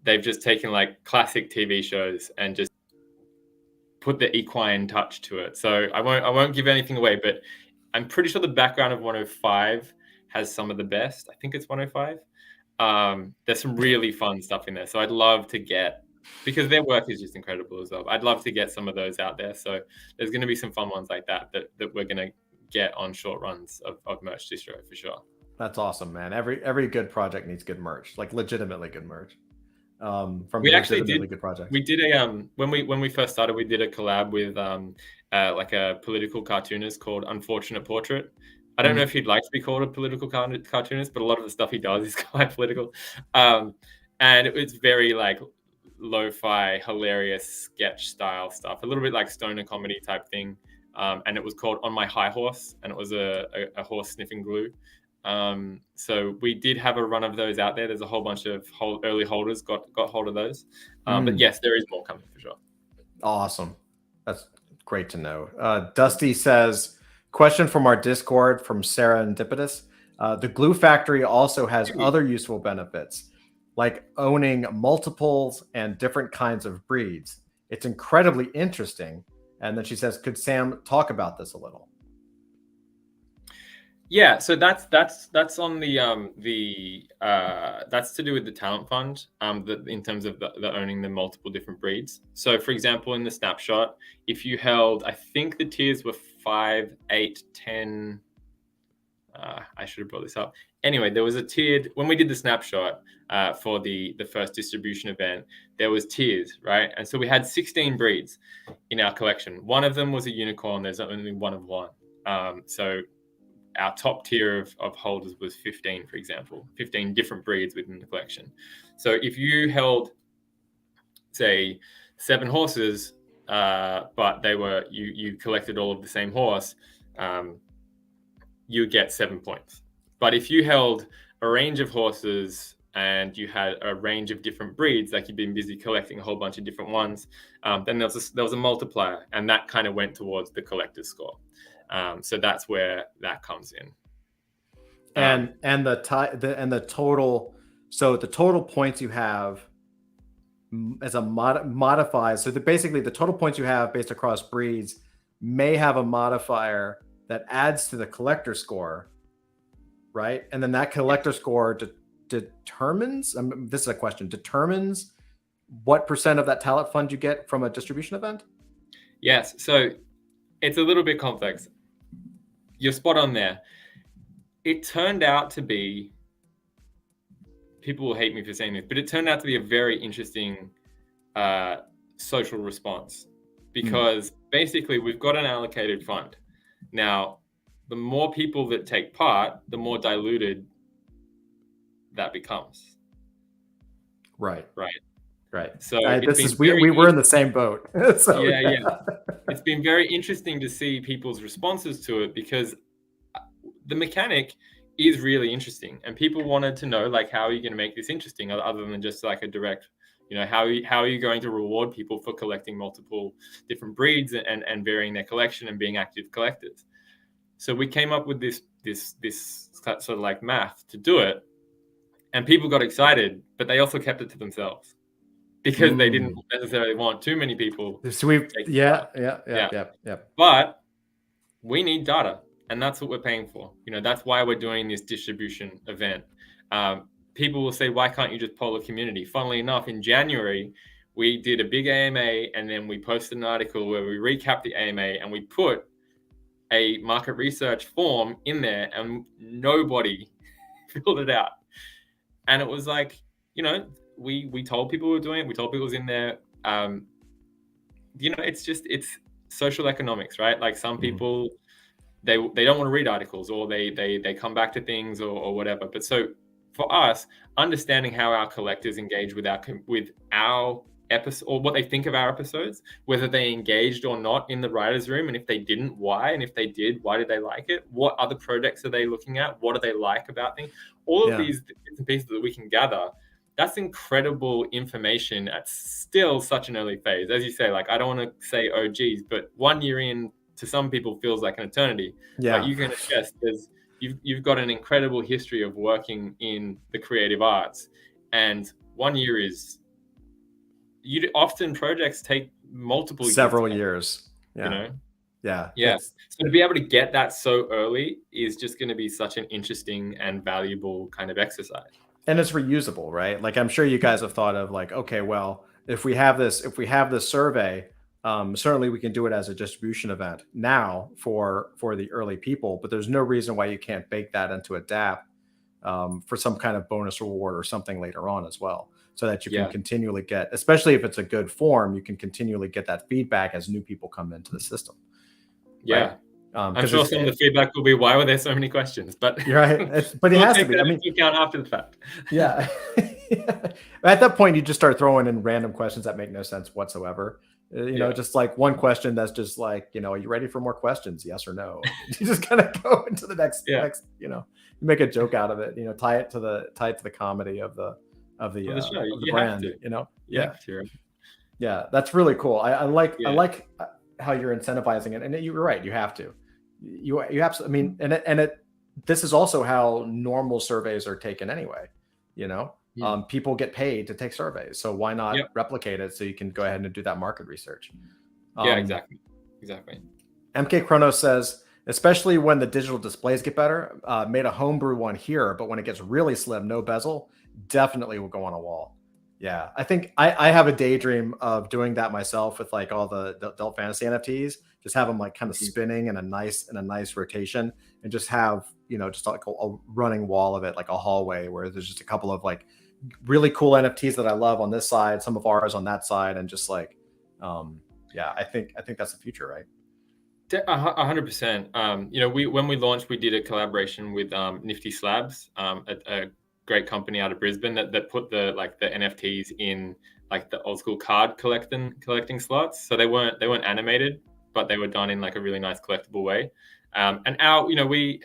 They've just taken like classic TV shows and just put the equine touch to it. So I won't give anything away, but I'm pretty sure the background of 105 has some of the best. I think it's 105. There's some really fun stuff in there. So I'd love to get, because their work is just incredible as well. I'd love to get some of those out there. So there's going to be some fun ones like that we're going to get on short runs of merch distro for sure. That's awesome, man. Every good project needs good merch, like legitimately good merch. From we actually did good projects. We did a when we first started, we did a collab with like a political cartoonist called Unfortunate Portrait. I don't know if he'd like to be called a political cartoonist, but a lot of the stuff he does is quite political. And it's very like lo-fi, hilarious sketch style stuff, a little bit like stoner comedy type thing. And it was called On My High Horse, and it was a horse sniffing glue. So we did have a run of those out there. There's a whole bunch of early holders got hold of those. But yes, there is more coming for sure. Awesome. That's great to know. Dusty says, question from our Discord from Serendipitous. The glue factory also has other useful benefits, like owning multiples and different kinds of breeds. It's incredibly interesting. And then she says, could Sam talk about this a little? Yeah, so that's on the that's to do with the talent fund, in terms of the owning the multiple different breeds. So for example, in the snapshot, if you held, I think the tiers were 5, 8, 10. I should have brought this up. Anyway, there was a tiered, when we did the snapshot for the first distribution event, there was tiers, right? And so we had 16 breeds in our collection. One of them was a unicorn. There's only one of one. So our top tier of holders was 15, for example, 15 different breeds within the collection. So if you held, say, 7 horses, but they were, you collected all of the same horse, you get 7 points. But if you held a range of horses and you had a range of different breeds, like you've been busy collecting a whole bunch of different ones, then there was a multiplier, and that kind of went towards the collector's score. So that's where that comes in. And the total, so the total points you have as a modifies. So basically the total points you have based across breeds may have a modifier that adds to the collector score, right? And then that collector score determines, this is a question, determines what % of that talent fund you get from a distribution event? Yes. So it's a little bit complex. You're spot on there. It turned out to be, people will hate me for saying this, but it turned out to be a very interesting social response, because basically we've got an allocated fund. Now, the more people that take part, the more diluted that becomes. Right. So we were in the same boat. So, yeah. It's been very interesting to see people's responses to it, because the mechanic is really interesting, and people wanted to know, like, how are you going to make this interesting other than just like a direct, how are you going to reward people for collecting multiple different breeds and varying their collection and being active collectors. So we came up with this sort of like math to do it, and people got excited, but they also kept it to themselves, because they didn't necessarily want too many people. So yeah. But we need data, and that's what we're paying for. That's why we're doing this distribution event. People will say, why can't you just poll the community? Funnily enough, in January, we did a big AMA, and then we posted an article where we recapped the AMA, and we put a market research form in there, and nobody filled it out. And it was like, we told people we were doing it. We told people it was in there. It's social economics, right? Like some people they don't want to read articles, or they come back to things, or whatever. But so for us, understanding how our collectors engage with our episode, or what they think of our episodes, whether they engaged or not in the writers' room, and if they didn't, why, and if they did, why did they like it? What other projects are they looking at? What do they like about things? All of these bits and pieces that we can gather. That's incredible information at still such an early phase. As you say, like, I don't want to say, oh, geez, but 1 year in to some people feels like an eternity. Yeah. But you can attest you've got an incredible history of working in the creative arts, and 1 year is, often projects take several years. Yeah. You know? Yeah. Yeah. So to be able to get that so early is just going to be such an interesting and valuable kind of exercise. And it's reusable, right? Like, I'm sure you guys have thought of like, okay, well, if we have this survey, certainly we can do it as a distribution event now for the early people, but there's no reason why you can't bake that into a DApp for some kind of bonus reward or something later on as well, so that you can continually get, especially if it's a good form, you can continually get that feedback as new people come into the system. Yeah. Right? I'm sure some of the feedback will be, why were there so many questions? But you're right. But it has to be. I mean, count after the fact. Yeah. At that point, you just start throwing in random questions that make no sense whatsoever. You know, just like one question that's just like, you know, are you ready for more questions? Yes or no? You just kind of go into the next, you know, you make a joke out of it. You know, tie it to the comedy of the brand. You know, yeah, that's really cool. I like how you're incentivizing it, and you're right. You have to. You absolutely. I mean, and this is also how normal surveys are taken anyway. You know, people get paid to take surveys, so why not replicate it so you can go ahead and do that market research? Exactly. MK Chronos says, especially when the digital displays get better, made a homebrew one here, but when it gets really slim, no bezel, definitely will go on a wall. Yeah, I think I have a daydream of doing that myself with like all the adult fantasy NFTs. Just have them like kind of spinning in a nice rotation, and just have, you know, just like a running wall of it, like a hallway where there's just a couple of like really cool NFTs that I love on this side, some of ours on that side, and just like, I think that's the future, right? 100%. You know, when we launched, we did a collaboration with Nifty Slabs, a great company out of Brisbane that put the NFTs in like the old school card collecting slots. So they weren't animated, but they were done in like a really nice collectible way. And we,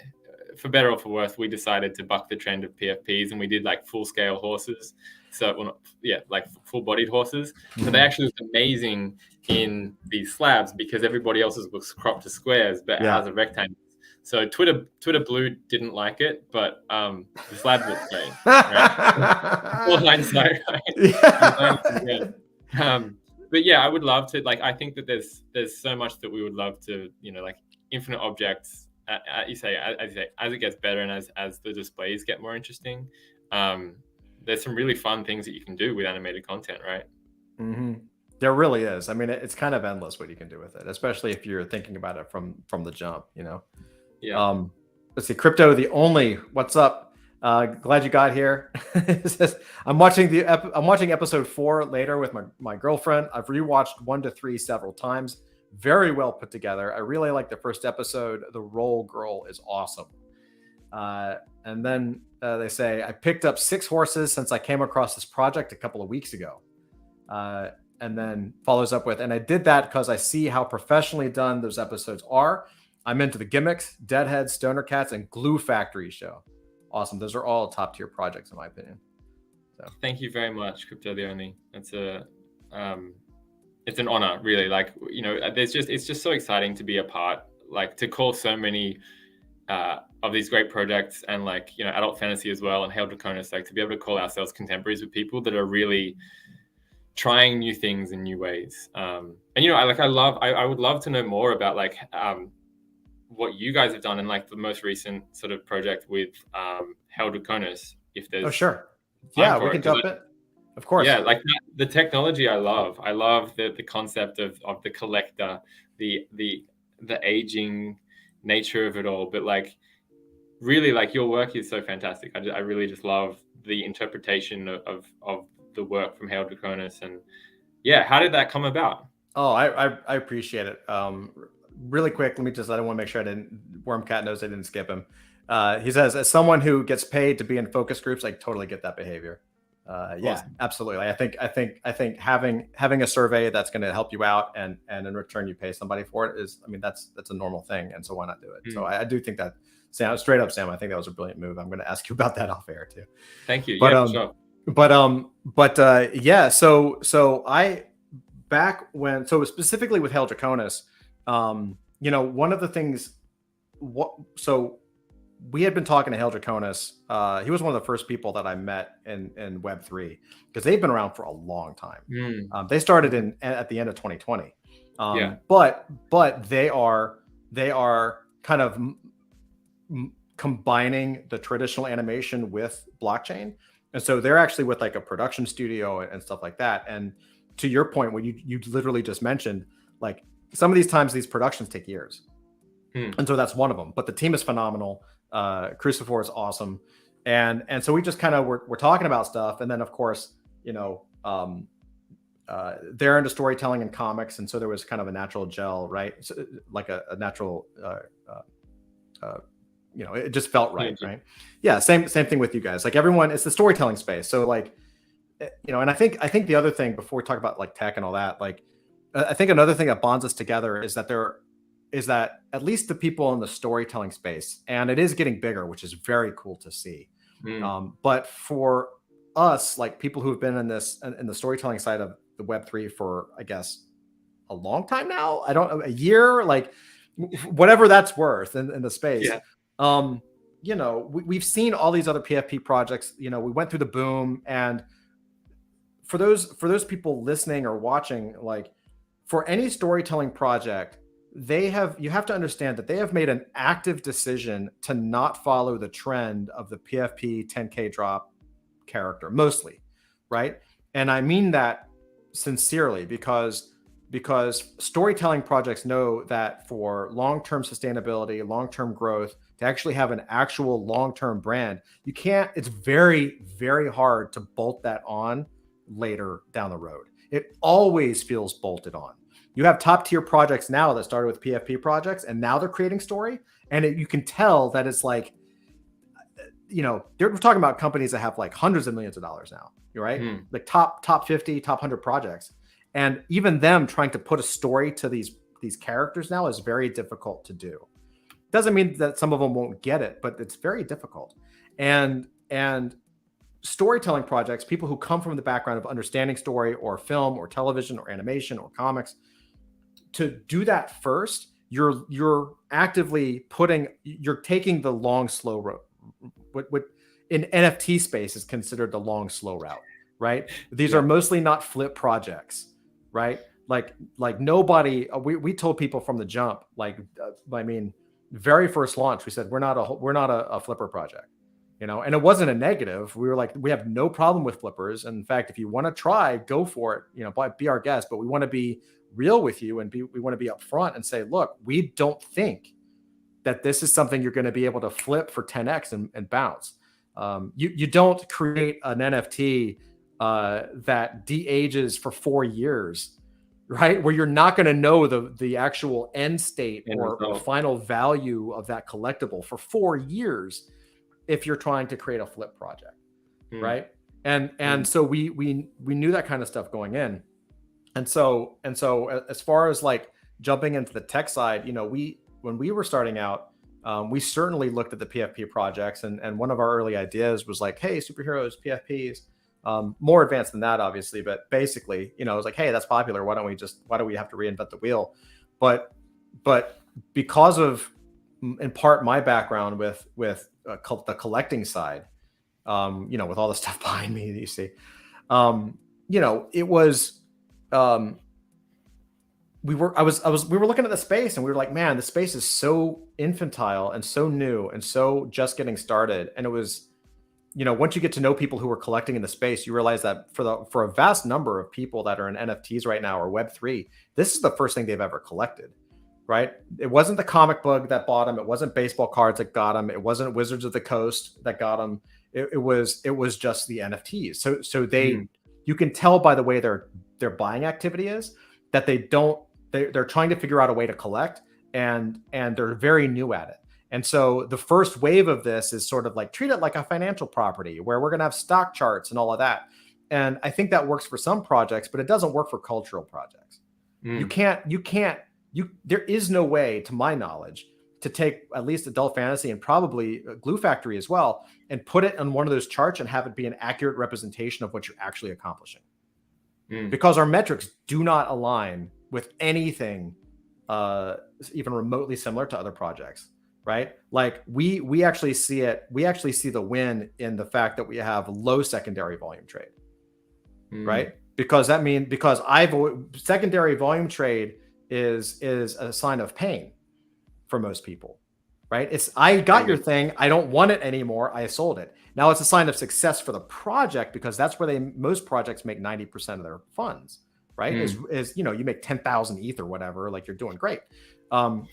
for better or for worse, we decided to buck the trend of PFPs, and we did like full scale horses. So, like full bodied horses. So they actually look amazing in these slabs because everybody else's looks cropped to squares, but ours are rectangles. So Twitter Blue didn't like it, but the slab looked great. Right? All hindsight, right? But yeah, I would love to. Like, I think that there's so much that we would love to, you know, like infinite objects. As you say, as it gets better and as the displays get more interesting, there's some really fun things that you can do with animated content, right? Mm-hmm. There really is. I mean, it's kind of endless what you can do with it, especially if you're thinking about it from the jump, you know? Yeah. Let's see. Crypto, the only, what's up? Glad you got here. It says, I'm watching episode 4 later with my girlfriend. I've rewatched 1 to 3 several times. Very well put together. I really like the first episode. The Roll Girl is awesome. And then they say, I picked up 6 horses since I came across this project a couple of weeks ago. And then follows up with, and I did that because I see how professionally done those episodes are. I'm into the gimmicks, Deadhead, Stoner Cats, and Glue Factory show. Awesome. Those are all top tier projects in my opinion. So thank you very much, Crypto the Only. It's an honor, really. Like, you know, it's just so exciting to be a part, like to call so many of these great projects, and like, you know, adult fantasy as well, and Hail Draconis, like to be able to call ourselves contemporaries with people that are really trying new things in new ways. And you know, I would love to know more about like what you guys have done in like the most recent sort of project with Hail Draconis. If there's we can jump in. Of course. Yeah, like the technology I love the concept of the collector, the aging nature of it all, but like really, like your work is so fantastic. I really just love the interpretation of the work from Hail Draconis. And yeah, how did that come about? Oh, I appreciate it. really quick, I don't want to make sure Wormcat knows I didn't skip him. He says, as someone who gets paid to be in focus groups, I totally get that behavior. Yeah, awesome. Absolutely. I think having a survey that's going to help you out and in return you pay somebody for it is, I mean, that's a normal thing. And so why not do it? So I do think that, Sam, straight up, Sam, I think that was a brilliant move. I'm going to ask you about that off air too. Thank you. But, sure. Yeah. So I, back when, so specifically with Hail Draconis, one of the things, so we had been talking to Hail Draconis. He was one of the first people that I met in Web3 because they've been around for a long time. They started at the end of 2020. But they are kind of combining the traditional animation with blockchain. And so they're actually with like a production studio and stuff like that. And to your point, what you literally just mentioned, like some of these times, these productions take years. And so that's one of them. But the team is phenomenal. Crucifor is awesome. And so we just kind of we're talking about stuff. And then, of course, they're into storytelling and comics. And so there was kind of a natural gel, right? So, like a natural, it just felt right, right? Yeah, same thing with you guys. Like everyone, it's the storytelling space. So like, and I think the other thing before we talk about like tech and all that, like I think another thing that bonds us together is that at least the people in the storytelling space, and it is getting bigger, which is very cool to see. But for us, like people who've been in the storytelling side of the Web3 for, I guess, a long time now, I don't know, a year, like whatever that's worth in the space. We've seen all these other PFP projects. We went through the boom, and for those people listening or watching, like for any storytelling project, you have to understand that they have made an active decision to not follow the trend of the PFP 10K drop character mostly, right? And I mean that sincerely because storytelling projects know that for long-term sustainability, long-term growth, to actually have an actual long-term brand, it's very, very hard to bolt that on later down the road. It always feels bolted on. You have top tier projects now that started with PFP projects, and now they're creating story. And you can tell that it's like, we're talking about companies that have like hundreds of millions of dollars now, right? Like top 50, top 100 projects. And even them trying to put a story to these characters now is very difficult to do. Doesn't mean that some of them won't get it, but it's very difficult. And storytelling projects, people who come from the background of understanding story or film or television or animation or comics, to do that first, you're actively taking the long, slow road. What in NFT space is considered the long, slow route, right? These are mostly not flip projects, right? Like nobody, we told people from the jump, very first launch, we said, we're not a flipper project, and it wasn't a negative. We were like, we have no problem with flippers. And in fact, if you want to try, go for it, be our guest, but we want to be real with you and we want to be upfront and say, look, we don't think that this is something you're going to be able to flip for 10x and bounce. You don't create an NFT that de-ages for 4 years, right? Where you're not going to know the actual end state or final value of that collectible for 4 years if you're trying to create a flip project, right? And so we knew that kind of stuff going in. And so as far as like jumping into the tech side, when we were starting out, we certainly looked at the PFP projects, and one of our early ideas was like, hey, superheroes, PFPs, more advanced than that, obviously, but basically, it was like, hey, that's popular. Why don't we have to reinvent the wheel? But because of, in part, my background with the collecting side, with all the stuff behind me that you see, it was, we were looking at the space and we were like, man, the space is so infantile and so new and so just getting started. And it was, once you get to know people who are collecting in the space, you realize that for a vast number of people that are in NFTs right now or Web3, this is the first thing they've ever collected, right? It wasn't the comic book that bought them. It wasn't baseball cards that got them. It wasn't Wizards of the Coast that got them. It was just the NFTs. So you can tell by the way their buying activity is that they're trying to figure out a way to collect, and they're very new at it. And so the first wave of this is sort of like treat it like a financial property where we're going to have stock charts and all of that. And I think that works for some projects, but it doesn't work for cultural projects. There is no way, to my knowledge, to take at least adult fantasy and probably Glue Factory as well and put it on one of those charts and have it be an accurate representation of what you're actually accomplishing. Because our metrics do not align with anything even remotely similar to other projects. Right? Like we actually see it. We actually see the win in the fact that we have low secondary volume trade, right? Because secondary volume trade is a sign of pain for most people, right? It's, I got your thing, I don't want it anymore, I sold it. Now it's a sign of success for the project because that's where most projects make 90% of their funds, right? Is you make 10,000 ETH or whatever, like you're doing great. But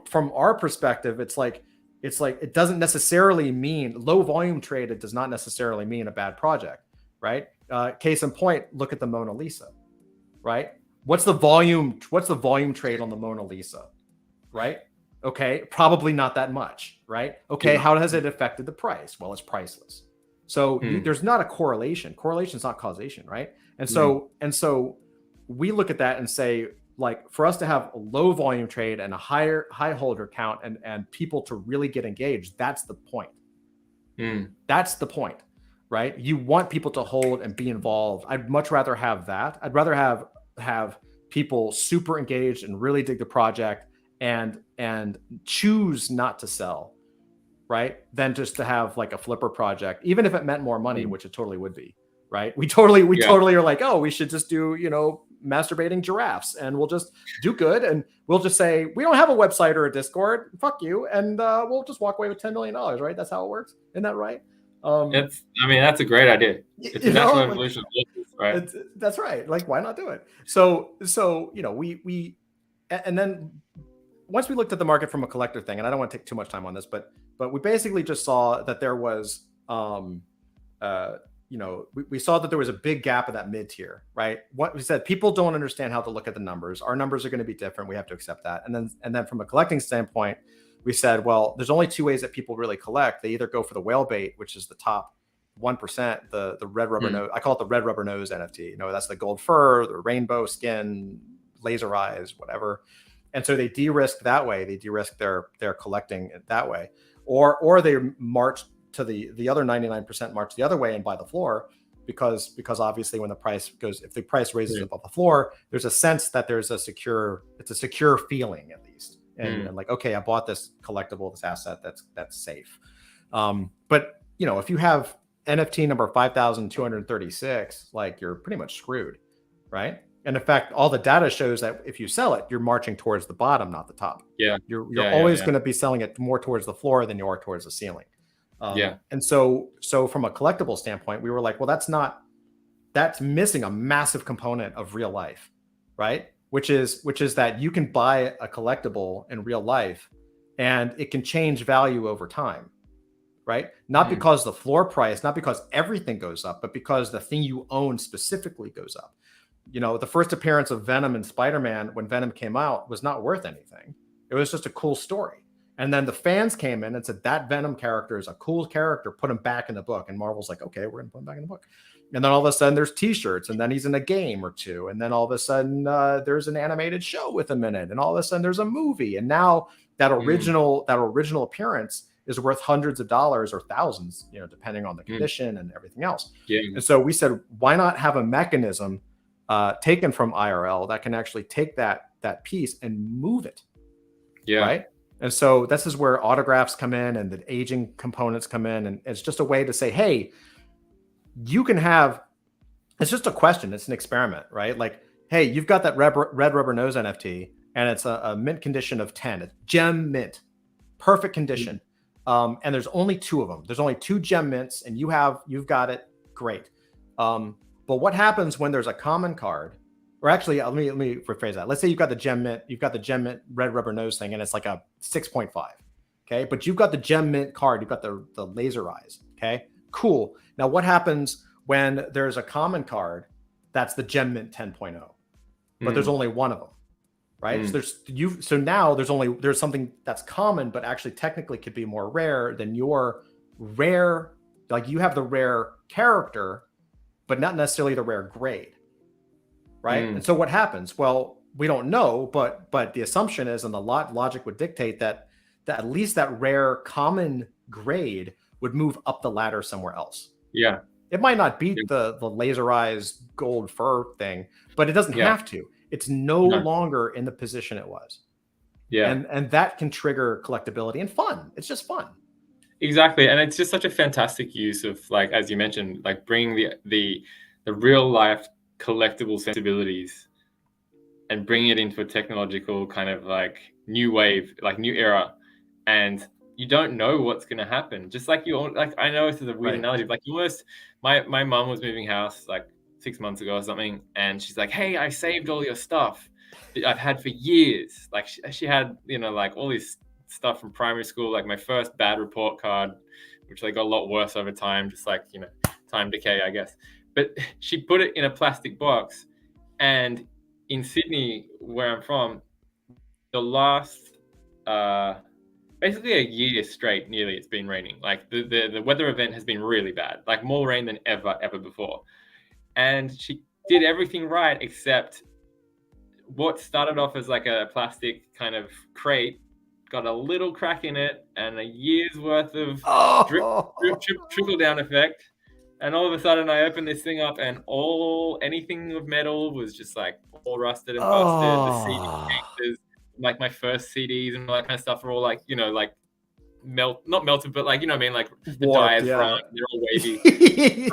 from our perspective, it's like it doesn't necessarily mean low volume trade. It does not necessarily mean a bad project, right? Case in point, look at the Mona Lisa, right? What's the volume trade on the Mona Lisa, right? Okay, probably not that much, right? Okay, how has it affected the price? Well, it's priceless. So there's not a correlation. Correlation is not causation, right? And so we look at that and say, like, for us to have a low volume trade and a high holder count and people to really get engaged, that's the point. That's the point, right? You want people to hold and be involved. I'd much rather have that. I'd rather have people super engaged and really dig the project and choose not to sell, right? Than just to have like a flipper project, even if it meant more money, which it totally would be, right? We totally are like, oh, we should just do, masturbating giraffes and we'll just do good. And we'll just say, we don't have a website or a Discord, fuck you. And we'll just walk away with $10 million, right? That's how it works. Isn't that right? That's a great idea. It's a natural evolution, right? That's right. Like, why not do it? So, we and then once we looked at the market from a collector thing, and I don't want to take too much time on this, but we basically just saw that there was, we saw that there was a big gap in that mid tier, right? What we said, people don't understand how to look at the numbers. Our numbers are going to be different. We have to accept that. And then from a collecting standpoint, we said, well, there's only two ways that people really collect. They either go for the whale bait, which is the top 1%, the red rubber nose. I call it the red rubber nose NFT. That's the gold fur, the rainbow skin, laser eyes, whatever. And so they de-risk that way. They de-risk their collecting that way, or they march to the other 99% march the other way and buy the floor, because obviously when if the price raises above the floor, there's a sense that it's a secure feeling at least. And like, okay, I bought this collectible, this asset that's safe. But if you have NFT number 5,236, like, you're pretty much screwed, right? And in fact, all the data shows that if you sell it, you're marching towards the bottom, not the top. Yeah. You're always going to be selling it more towards the floor than you are towards the ceiling. And so from a collectible standpoint, we were like, well, that's missing a massive component of real life, right? Which is that you can buy a collectible in real life and it can change value over time, right? Not because the floor price, not because everything goes up, but because the thing you own specifically goes up. The first appearance of Venom and Spider-Man, when Venom came out, was not worth anything. It was just a cool story. And then the fans came in and said, that Venom character is a cool character, put him back in the book. And Marvel's like, okay, we're going to put him back in the book. And then all of a sudden there's t-shirts, and then he's in a game or two. And then all of a sudden there's an animated show with him in it. And all of a sudden there's a movie. And now that original appearance is worth hundreds of dollars or thousands, depending on the condition and everything else. Yeah. And so we said, why not have a mechanism taken from IRL that can actually take that piece and move it? Yeah. Right. And so this is where autographs come in and the aging components come in. And it's just a way to say, hey, you can have, it's just a question. It's an experiment, right? Like, hey, you've got that red rubber nose NFT and it's a mint condition of 10, it's gem mint, perfect condition. And there's only two of them. There's only two gem mints and you've got it. Great. But what happens when there's a common card? Or actually, let me rephrase that. Let's say you've got the gem mint red rubber nose thing, and it's like a 6.5. Okay, but you've got the gem mint card. You've got the laser eyes. Okay, cool. Now, what happens when there's a common card that's the gem mint 10.0, but there's only one of them? right? So now there's something that's common, but actually technically could be more rare than your rare. Like you have the rare character, but not necessarily the rare grade, right? And so what happens? Well, we don't know, but the assumption is, and the logic would dictate that at least that rare common grade would move up the ladder somewhere else. Yeah. It might not beat the laser eyes gold fur thing, but it doesn't have to. It's no longer in the position it was. Yeah. And that can trigger collectability and fun. It's just fun. Exactly. And it's just such a fantastic use of, like, as you mentioned, like bringing the real life collectible sensibilities and bringing it into a technological kind of like new wave, like new era. And you don't know what's going to happen. Just like I know this is a weird analogy, but like almost my mom was moving house like 6 months ago or something. And she's like, hey, I saved all your stuff that I've had for years. Like she had, like all this stuff from primary school, like my first bad report card, which like got a lot worse over time, just like, time decay, I guess. But she put it in a plastic box. And in Sydney, where I'm from, the last basically a year straight, nearly, it's been raining. Like the weather event has been really bad, like more rain than ever before. And she did everything right, except what started off as like a plastic kind of crate got a little crack in it, and a year's worth of trickle down effect. And all of a sudden I opened this thing up, and anything of metal was just like all rusted and busted. The CD cases, like my first CDs and all that kind of stuff, are all like, like not melted, but like, what I mean, like the diaphragm, they're all wavy.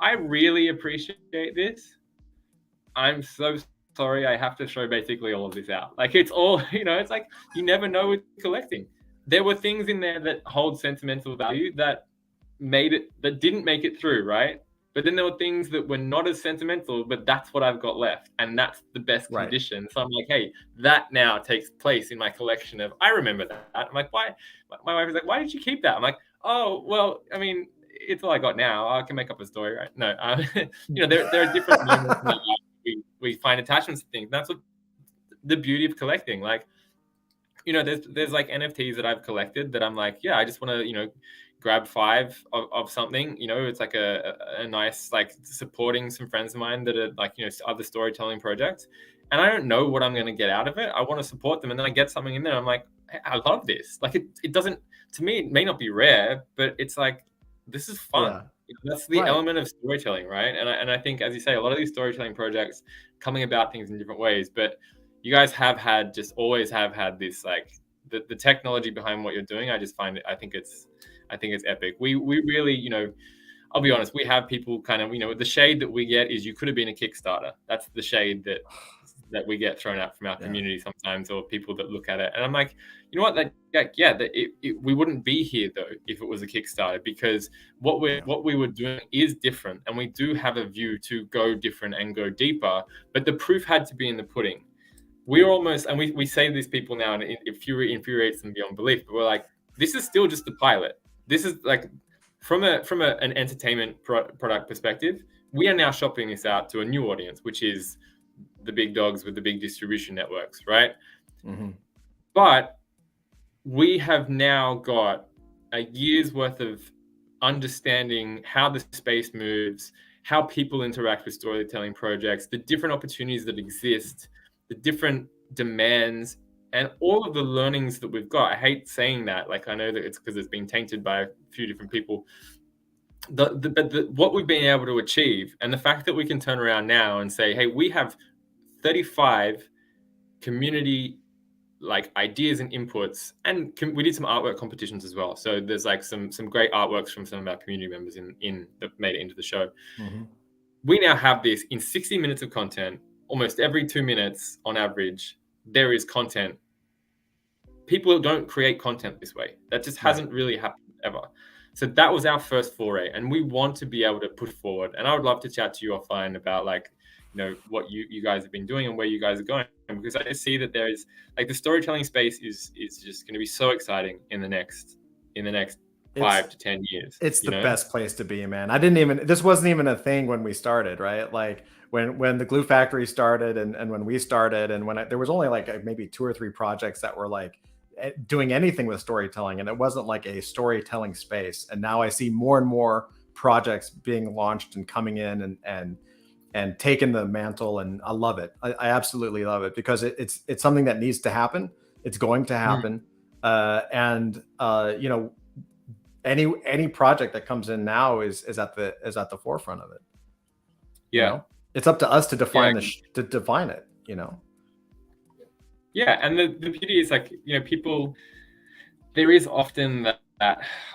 I really appreciate this. I'm so sorry I have to show basically all of this out. Like it's all, it's like you never know with collecting. There were things in there that hold sentimental value that didn't make it through, right? But then there were things that were not as sentimental, but that's what I've got left, and that's the best condition. So I'm like, hey, that now takes place in my collection of, I remember that. I'm like, why? My wife was like, why did you keep that? I'm like, oh, well, I mean, it's all I got now. I can make up a story, right? No, there are different moments in life we find attachments to things. That's what the beauty of collecting. Like, there's like NFTs that I've collected that I'm like, yeah, I just want to, grab 5 of something. It's like a nice, like, supporting some friends of mine that are like, other storytelling projects, and I don't know what I'm going to get out of it. I want to support them, and then I get something in there. I'm like, hey, I love this. Like it doesn't, to me, it may not be rare, but it's like, this is fun. That's the element of storytelling, right? And I think, as you say, a lot of these storytelling projects coming about things in different ways, but you guys always have had this, like, the technology behind what you're doing. I think it's epic. We really, I'll be honest, we have people kind of, the shade that we get is, you could have been a Kickstarter. That's the shade that we get thrown out from our community sometimes, or people that look at it. And I'm like, you know what, we wouldn't be here though if it was a Kickstarter, because what we were doing is different, and we do have a view to go different and go deeper, but the proof had to be in the pudding. We're almost, and we say to these people now, and it infuriates them beyond belief, but we're like, this is still just the pilot. This is like, from an entertainment product perspective, we are now shopping this out to a new audience, which is the big dogs with the big distribution networks, right? Mm-hmm. But we have now got a year's worth of understanding how the space moves, how people interact with storytelling projects, the different opportunities that exist, the different demands, and all of the learnings that we've got. I hate saying that. Like, I know that it's because it's been tainted by a few different people. But what we've been able to achieve, and the fact that we can turn around now and say, hey, we have 35 community, like, ideas and inputs, and we did some artwork competitions as well. So there's like some great artworks from some of our community members in that made it into the show. Mm-hmm. We now have this in 60 minutes of content. Almost every 2 minutes on average, there is content. People don't create content this way. That just hasn't really happened ever. So that was our first foray, and we want to be able to push forward. And I would love to chat to you offline about, like, what you guys have been doing and where you guys are going, because I just see that there is, like, the storytelling space is just going to be so exciting in the next 5 to 10 years. It's the best place to be, man. This wasn't even a thing when we started, right? Like when the Glue Factory started and when we started and there was only like maybe 2 or 3 projects that were like doing anything with storytelling, and it wasn't like a storytelling space. And now I see more and more projects being launched and coming in and taking the mantle, and I love it. I absolutely love it because it's something that needs to happen. It's going to happen. Any project that comes in now is at the forefront of it. Yeah. You know? It's up to us to define to define it, you know? Yeah. And the beauty is like, people, there is often that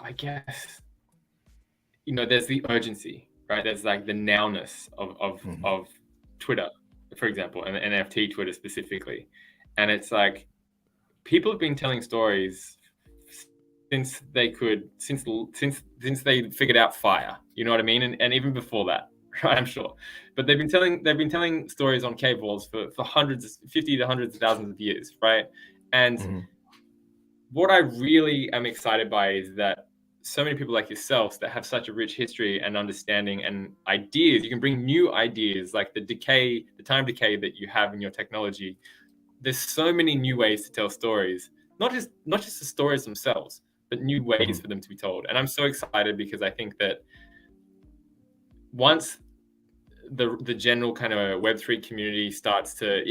I guess, there's the urgency, right? There's like the nowness of Twitter, for example, and NFT Twitter specifically. And it's like, people have been telling stories since they figured out fire, you know what I mean? And even before that, right, I'm sure. But they've been telling stories on cave walls for 50 to hundreds of thousands of years, right? And what I really am excited by is that so many people like yourselves that have such a rich history and understanding and ideas, you can bring new ideas, like the time decay that you have in your technology. There's so many new ways to tell stories, not just the stories themselves, but new ways for them to be told. And I'm so excited because I think that once the general kind of Web3 community starts to,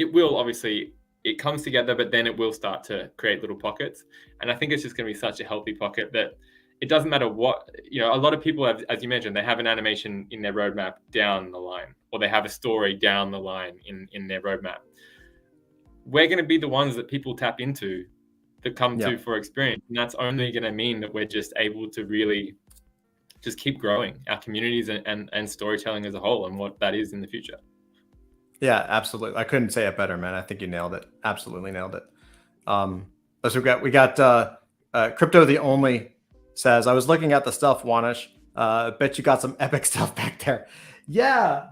it comes together, but then it will start to create little pockets. And I think it's just going to be such a healthy pocket that it doesn't matter what, a lot of people have, as you mentioned, they have an animation in their roadmap down the line, or they have a story down the line in their roadmap. We're going to be the ones that people tap into, that come to for experience. And that's only going to mean that we're just able to really just keep growing our communities and storytelling as a whole, and what that is in the future. Yeah, absolutely. I couldn't say it better, man. I think you nailed it. Absolutely nailed it. So we got Crypto the Only says, I was looking at the stuff, Wanish. Bet you got some epic stuff back there. Yeah.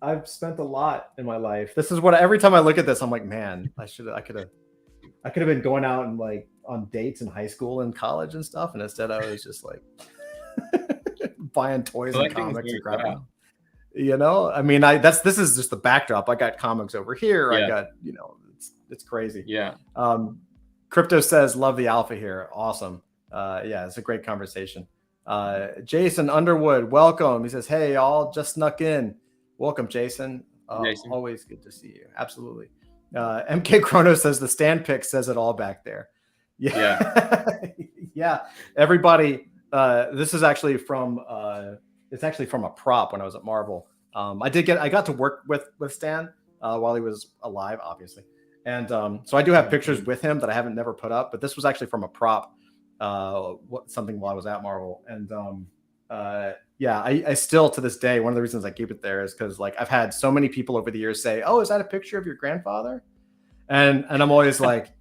I've spent a lot in my life. This is what every time I look at this, I'm like, man, I could have been going out and like on dates in high school and college and stuff, and instead I was just like buying toys and comics and grabbing them. I mean, this is just the backdrop. I got comics over here. I got, it's crazy. Yeah. Crypto says, love the alpha here. Awesome. It's a great conversation. Jason Underwood, welcome. He says, hey, y'all, just snuck in. Welcome, Jason. Always good to see you. Absolutely. MK Chrono says the stand pick says it all back there. Yeah. Yeah. Everybody, this is actually from a prop when I was at Marvel. I got to work with Stan while he was alive, obviously. And so I do have pictures with him that I haven't never put up, but this was actually from a prop, something while I was at Marvel. And I still, to this day, one of the reasons I keep it there is because like I've had so many people over the years say, oh, is that a picture of your grandfather? And I'm always like,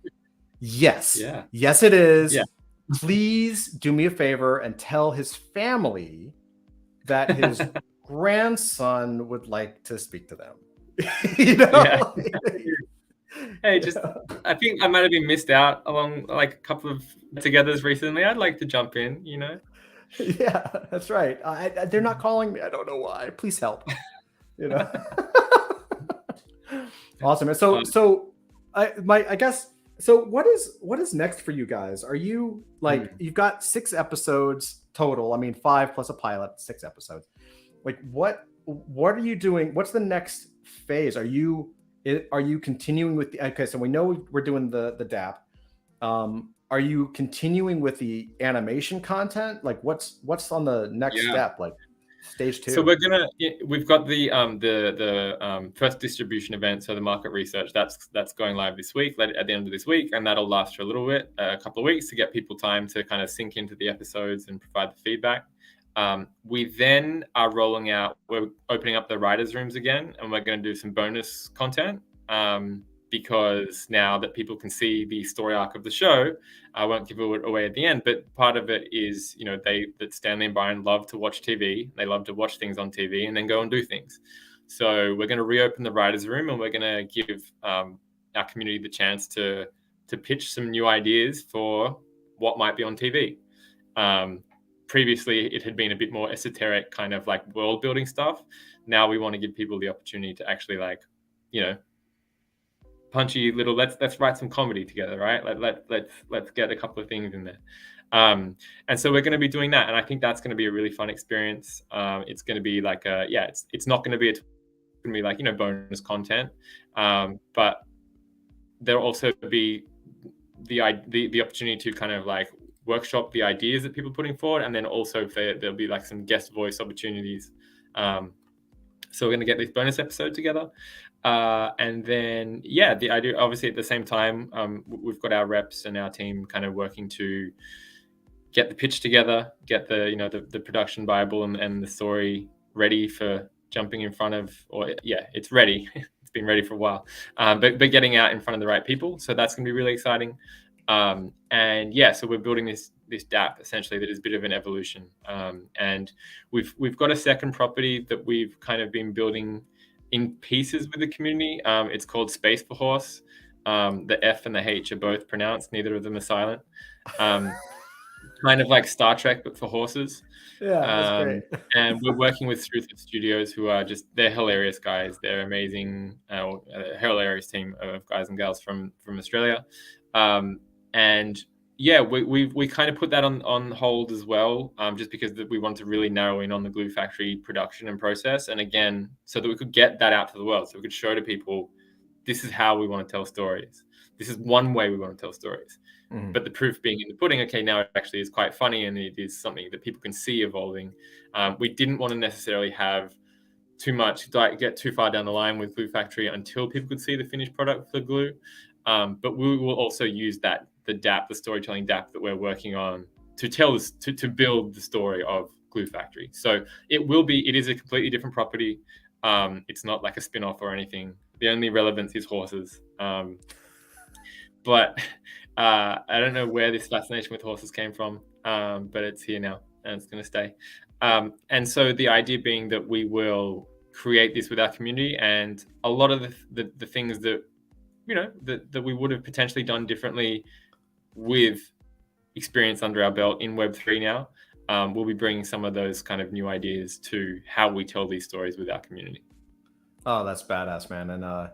yes, yes, it is. Yeah. Please do me a favor and tell his family that his grandson would like to speak to them. Hey, I think I might have been missed out along like a couple of togethers recently. I'd like to jump in, Yeah, that's right. They're not calling me. I don't know why. Please help. Awesome. So I guess. So what is next for you guys? Are you like you've got 6 episodes total? I mean, 5 plus a pilot, 6 episodes. Like what are you doing? What's the next phase? Are you continuing with the? Okay, so we know we're doing the DAP. Are you continuing with the animation content? Like what's on the next step? Like stage 2? So we've got the first distribution event. So the market research that's going live this week, at the end of this week, and that'll last for a little bit, a couple of weeks to get people time to kind of sink into the episodes and provide the feedback. We then are we're opening up the writers' rooms again, and we're going to do some bonus content. Because now that people can see the story arc of the show, I won't give it away at the end, but part of it is, that Stanley and Brian love to watch TV. They love to watch things on TV and then go and do things. So we're going to reopen the writers' room, and we're going to give our community the chance to pitch some new ideas for what might be on TV. Previously, it had been a bit more esoteric, kind of like world building stuff. Now we want to give people the opportunity to actually, like, you know, punchy little, let's write some comedy together, right? Let's get a couple of things in there. And so we're going to be doing that, and I think that's going to be a really fun experience. It's going to be like it's not going to be going to be like, you know, bonus content, but there'll also be the opportunity to kind of like workshop the ideas that people are putting forward, and then also there'll be like some guest voice opportunities. So we're going to get this bonus episode together. And then, the idea, obviously, at the same time, we've got our reps and our team kind of working to get the pitch together, get the production Bible and the story ready for jumping in front of, it's ready. It's been ready for a while, but getting out in front of the right people. So that's going to be really exciting. So we're building this DApp essentially that is a bit of an evolution. And we've got a second property that we've kind of been building in pieces with the community. It's called Space for Horse. The F and the H are both pronounced. Neither of them are silent. Kind of like Star Trek, but for horses. Yeah, that's great. And we're working with Throughful Studios, who are they're hilarious guys. They're amazing, hilarious team of guys and gals from Australia. We kind of put that on hold as well, just because we want to really narrow in on the Glue Factory production and process. And again, so that we could get that out to the world, so we could show to people, this is how we want to tell stories. This is one way we want to tell stories. Mm-hmm. But the proof being in the pudding. Okay, now it actually is quite funny, and it is something that people can see evolving. We didn't want to necessarily have get too far down the line with Glue Factory until people could see the finished product for Glue. But we will also use the DApp, the storytelling DApp that we're working on to tell this, to build the story of Glue Factory. So it is a completely different property. It's not like a spin-off or anything. The only relevance is horses. But I don't know where this fascination with horses came from, but it's here now and it's going to stay. And so the idea being that we will create this with our community, and a lot of the things that, you know, that we would have potentially done differently with experience under our belt in Web3 now, we'll be bringing some of those kind of new ideas to how we tell these stories with our community. Oh, that's badass, man. And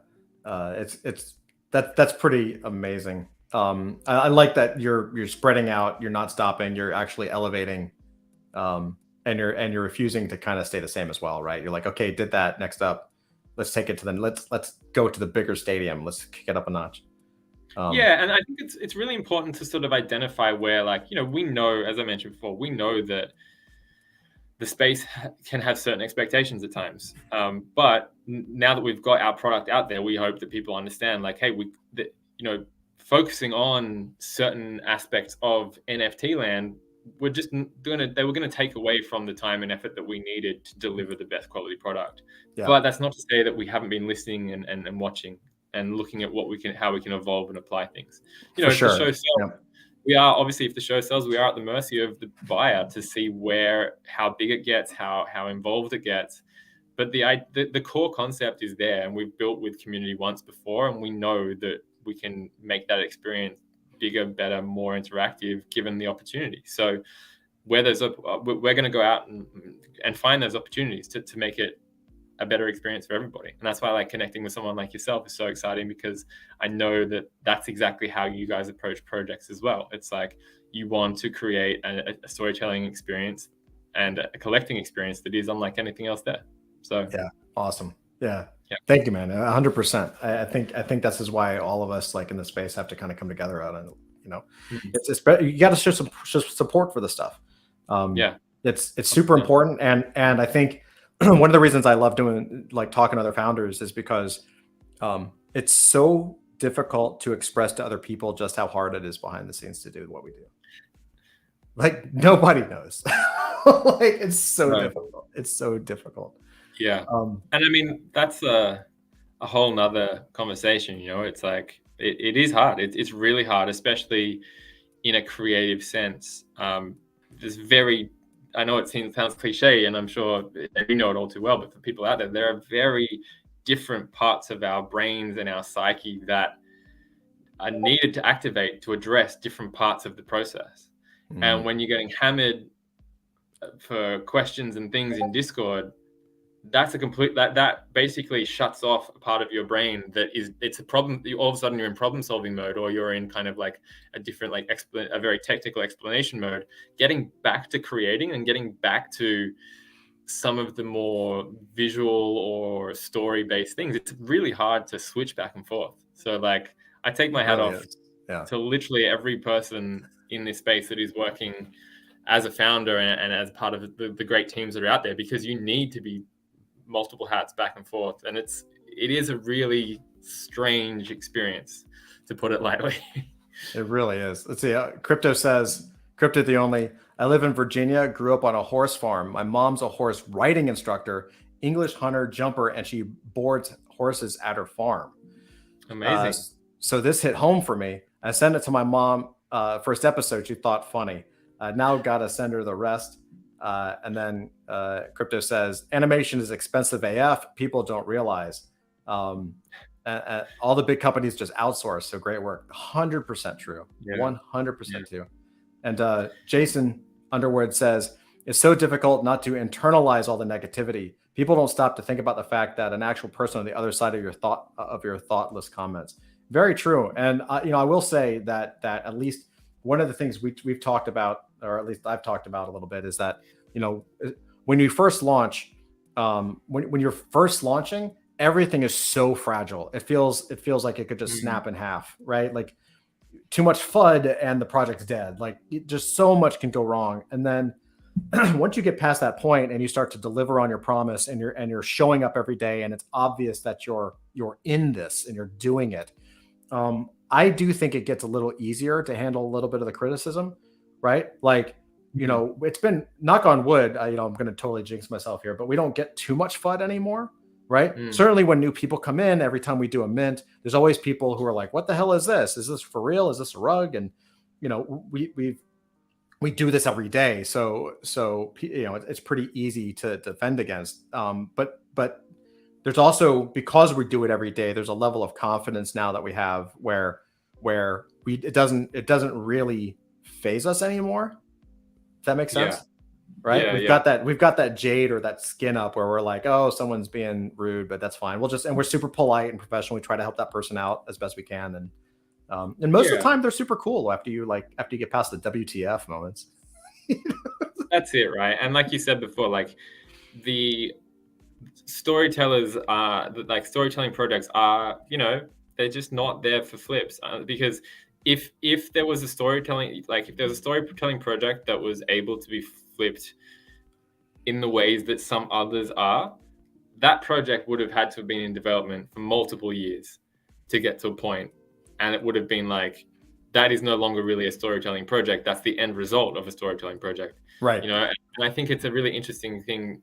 that's pretty amazing. I like that you're spreading out, you're not stopping, you're actually elevating, and you're refusing to kind of stay the same as well, right? You're like, okay, did that, next up, let's take it to let's go to the bigger stadium, let's kick it up a notch. And I think it's really important to sort of identify where, like, you know, we know, as I mentioned before, we know that the space can have certain expectations at times. But now that we've got our product out there, we hope that people understand, like, hey, focusing on certain aspects of NFT land, they were going to take away from the time and effort that we needed to deliver the best quality product. Yeah. But that's not to say that we haven't been listening and watching and looking at how we can evolve and apply things. You know, if the show sells, we are obviously, if the show sells, we are at the mercy of the buyer to see how big it gets, how involved it gets. But the core concept is there, and we've built with community once before, and we know that we can make that experience bigger, better, more interactive, given the opportunity. So we're going to go out and find those opportunities to make it a better experience for everybody. And that's why, like, connecting with someone like yourself is so exciting, because I know that that's exactly how you guys approach projects as well. It's like, you want to create a storytelling experience and a collecting experience that is unlike anything else there. So yeah, awesome. Yeah. Thank you, man. 100%. I think this is why all of us, like, in the space have to kind of come together on it. You know, it's you got to show some support for the stuff. It's super important. And I think one of the reasons I love doing, like, talking to other founders is because it's so difficult to express to other people just how hard it is behind the scenes to do what we do. Like, nobody knows. Like, it's so difficult. It's so difficult. Yeah. And I mean, that's a whole nother conversation, you know. It's like, it is hard. It's really hard, especially in a creative sense. I know it sounds cliche, and I'm sure you know it all too well, but for people out there are very different parts of our brains and our psyche that are needed to activate to address different parts of the process. And when you're getting hammered for questions and things in Discord, that's a complete that basically shuts off a part of your brain it's a problem. All of a sudden you're in problem solving mode, or you're in kind of like a different a very technical explanation mode. Getting back to creating and getting back to some of the more visual or story based things, it's really hard to switch back and forth. So like I take my hat off to literally every person in this space that is working as a founder and as part of the great teams that are out there, because you need to be multiple hats back and forth, and it is a really strange experience, to put it lightly. It really is. Let's see. Crypto says, Crypto the Only, I live in Virginia, grew up on a horse farm. My mom's a horse riding instructor, English hunter, jumper, and she boards horses at her farm. Amazing. So this hit home for me. I sent it to my mom. First episode, she thought funny. Now gotta send her the rest. And then Crypto says, animation is expensive AF. People don't realize. All the big companies just outsource. So great work. 100% true. 100% true. And Jason Underwood says, it's so difficult not to internalize all the negativity. People don't stop to think about the fact that an actual person on the other side of your thoughtless comments. Very true. And I will say that at least one of the things we've talked about, or at least I've talked about a little bit, is that, when you first launch, when you're first launching, everything is so fragile. It feels like it could just snap in half, right? Like too much FUD and the project's dead. Like just so much can go wrong. And then once you get past that point and you start to deliver on your promise, and you're showing up every day, and it's obvious that you're in this and you're doing it, I do think it gets a little easier to handle a little bit of the criticism, right? Like, it's been, knock on wood, I'm going to totally jinx myself here, but we don't get too much FUD anymore, right? Certainly when new people come in, every time we do a mint, there's always people who are like, what the hell is this? Is this for real? Is this a rug? And, we do this every day. So it's pretty easy to defend against. But there's also, because we do it every day, there's a level of confidence now that we have where it doesn't really phase us anymore. If that makes sense, right? Yeah, we've got that jade or that skin up where we're like, oh, someone's being rude, but that's fine. And we're super polite and professional. We try to help that person out as best we can. And most of the time they're super cool after you get past the WTF moments. That's it, right? And like you said before, like the storytellers like storytelling projects are, they're just not there for flips, because if there was a storytelling project that was able to be flipped in the ways that some others are, that project would have had to have been in development for multiple years to get to a point, and it would have been like, that is no longer really a storytelling project. That's the end result of a storytelling project, right? And I think it's a really interesting thing.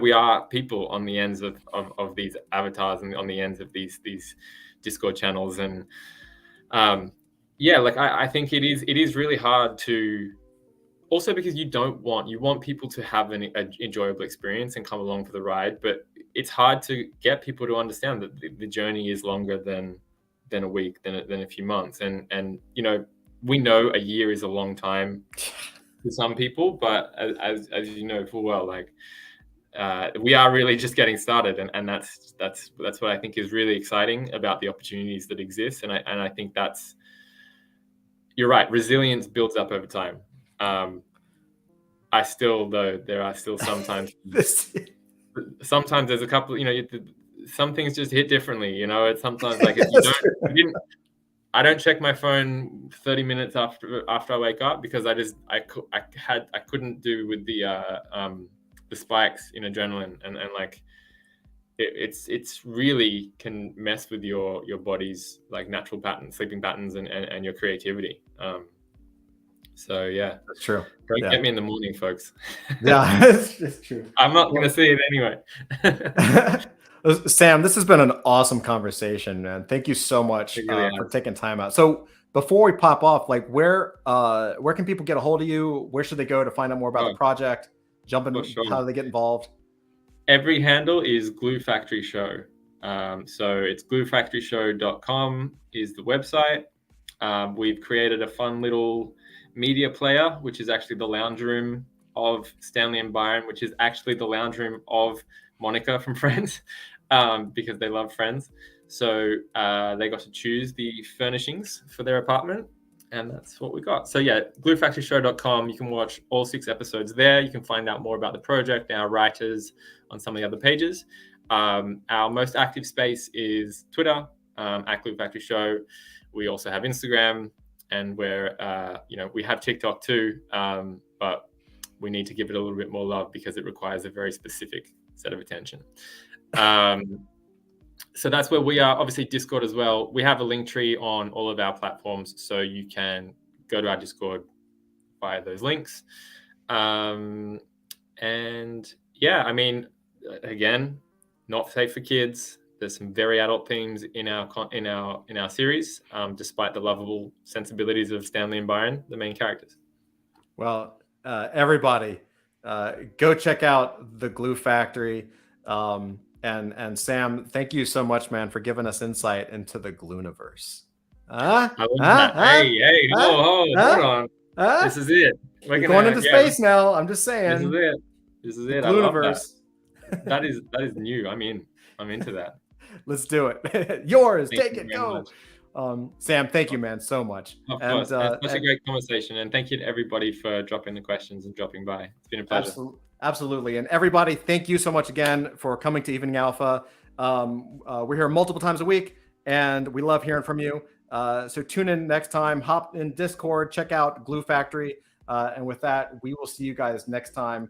We are people on the ends of these avatars and on the ends of these Discord channels, and I think it is really hard to, also because you want people to have an enjoyable experience and come along for the ride, but it's hard to get people to understand that the journey is longer than a week, than a few months, and we know a year is a long time to some people, but as you know full well, like we are really just getting started, and that's what I think is really exciting about the opportunities that exist, and I think you're right, resilience builds up over time. There are still sometimes sometimes there's a couple, some things just hit differently, it's sometimes like, if I don't check my phone 30 minutes after I wake up, because I couldn't do with the spikes in adrenaline, and like it's really can mess with your body's like natural patterns, sleeping patterns, and your creativity. So yeah, that's true. Don't get me in the morning, folks. Yeah, it's true. I'm not going to see it anyway. Sam, this has been an awesome conversation, man. Thank you so much for taking time out. So before we pop off, like where can people get a hold of you? Where should they go to find out more about the project? How do they get involved? Every handle is Glue Factory Show. So it's gluefactoryshow.com is the website. We've created a fun little media player, which is actually the lounge room of Stanley and Byron, which is actually the lounge room of Monica from Friends, because they love Friends. So they got to choose the furnishings for their apartment, and that's what we got. So yeah, gluefactoryshow.com. You can watch all 6 episodes there. You can find out more about the project, our writers on some of the other pages. Our most active space is Twitter, at Glue Factory Show. We also have Instagram, and we're, we have TikTok too, but we need to give it a little bit more love because it requires a very specific set of attention. So that's where we are. Obviously, Discord as well. We have a link tree on all of our platforms, so you can go to our Discord via those links. And yeah, I mean, again, not safe for kids. There's some very adult themes in our series, despite the lovable sensibilities of Stanley and Byron, the main characters. Well, everybody, go check out the Glue Factory. And Sam, thank you so much, man, for giving us insight into the Glooniverse. Hey, hold on. This is it. We're going into space now. I'm just saying. This is it. Glooniverse. That is new. I'm into that. Let's do it. Yours. Take it. Go. Much. Sam, thank you, man, so much. Of course. It's such a great conversation, and thank you to everybody for dropping the questions and dropping by. It's been a pleasure. Absolutely. And everybody, thank you so much again for coming to Evening Alpha. We're here multiple times a week, and we love hearing from you. So tune in next time, hop in Discord, check out Glue Factory. And with that, we will see you guys next time.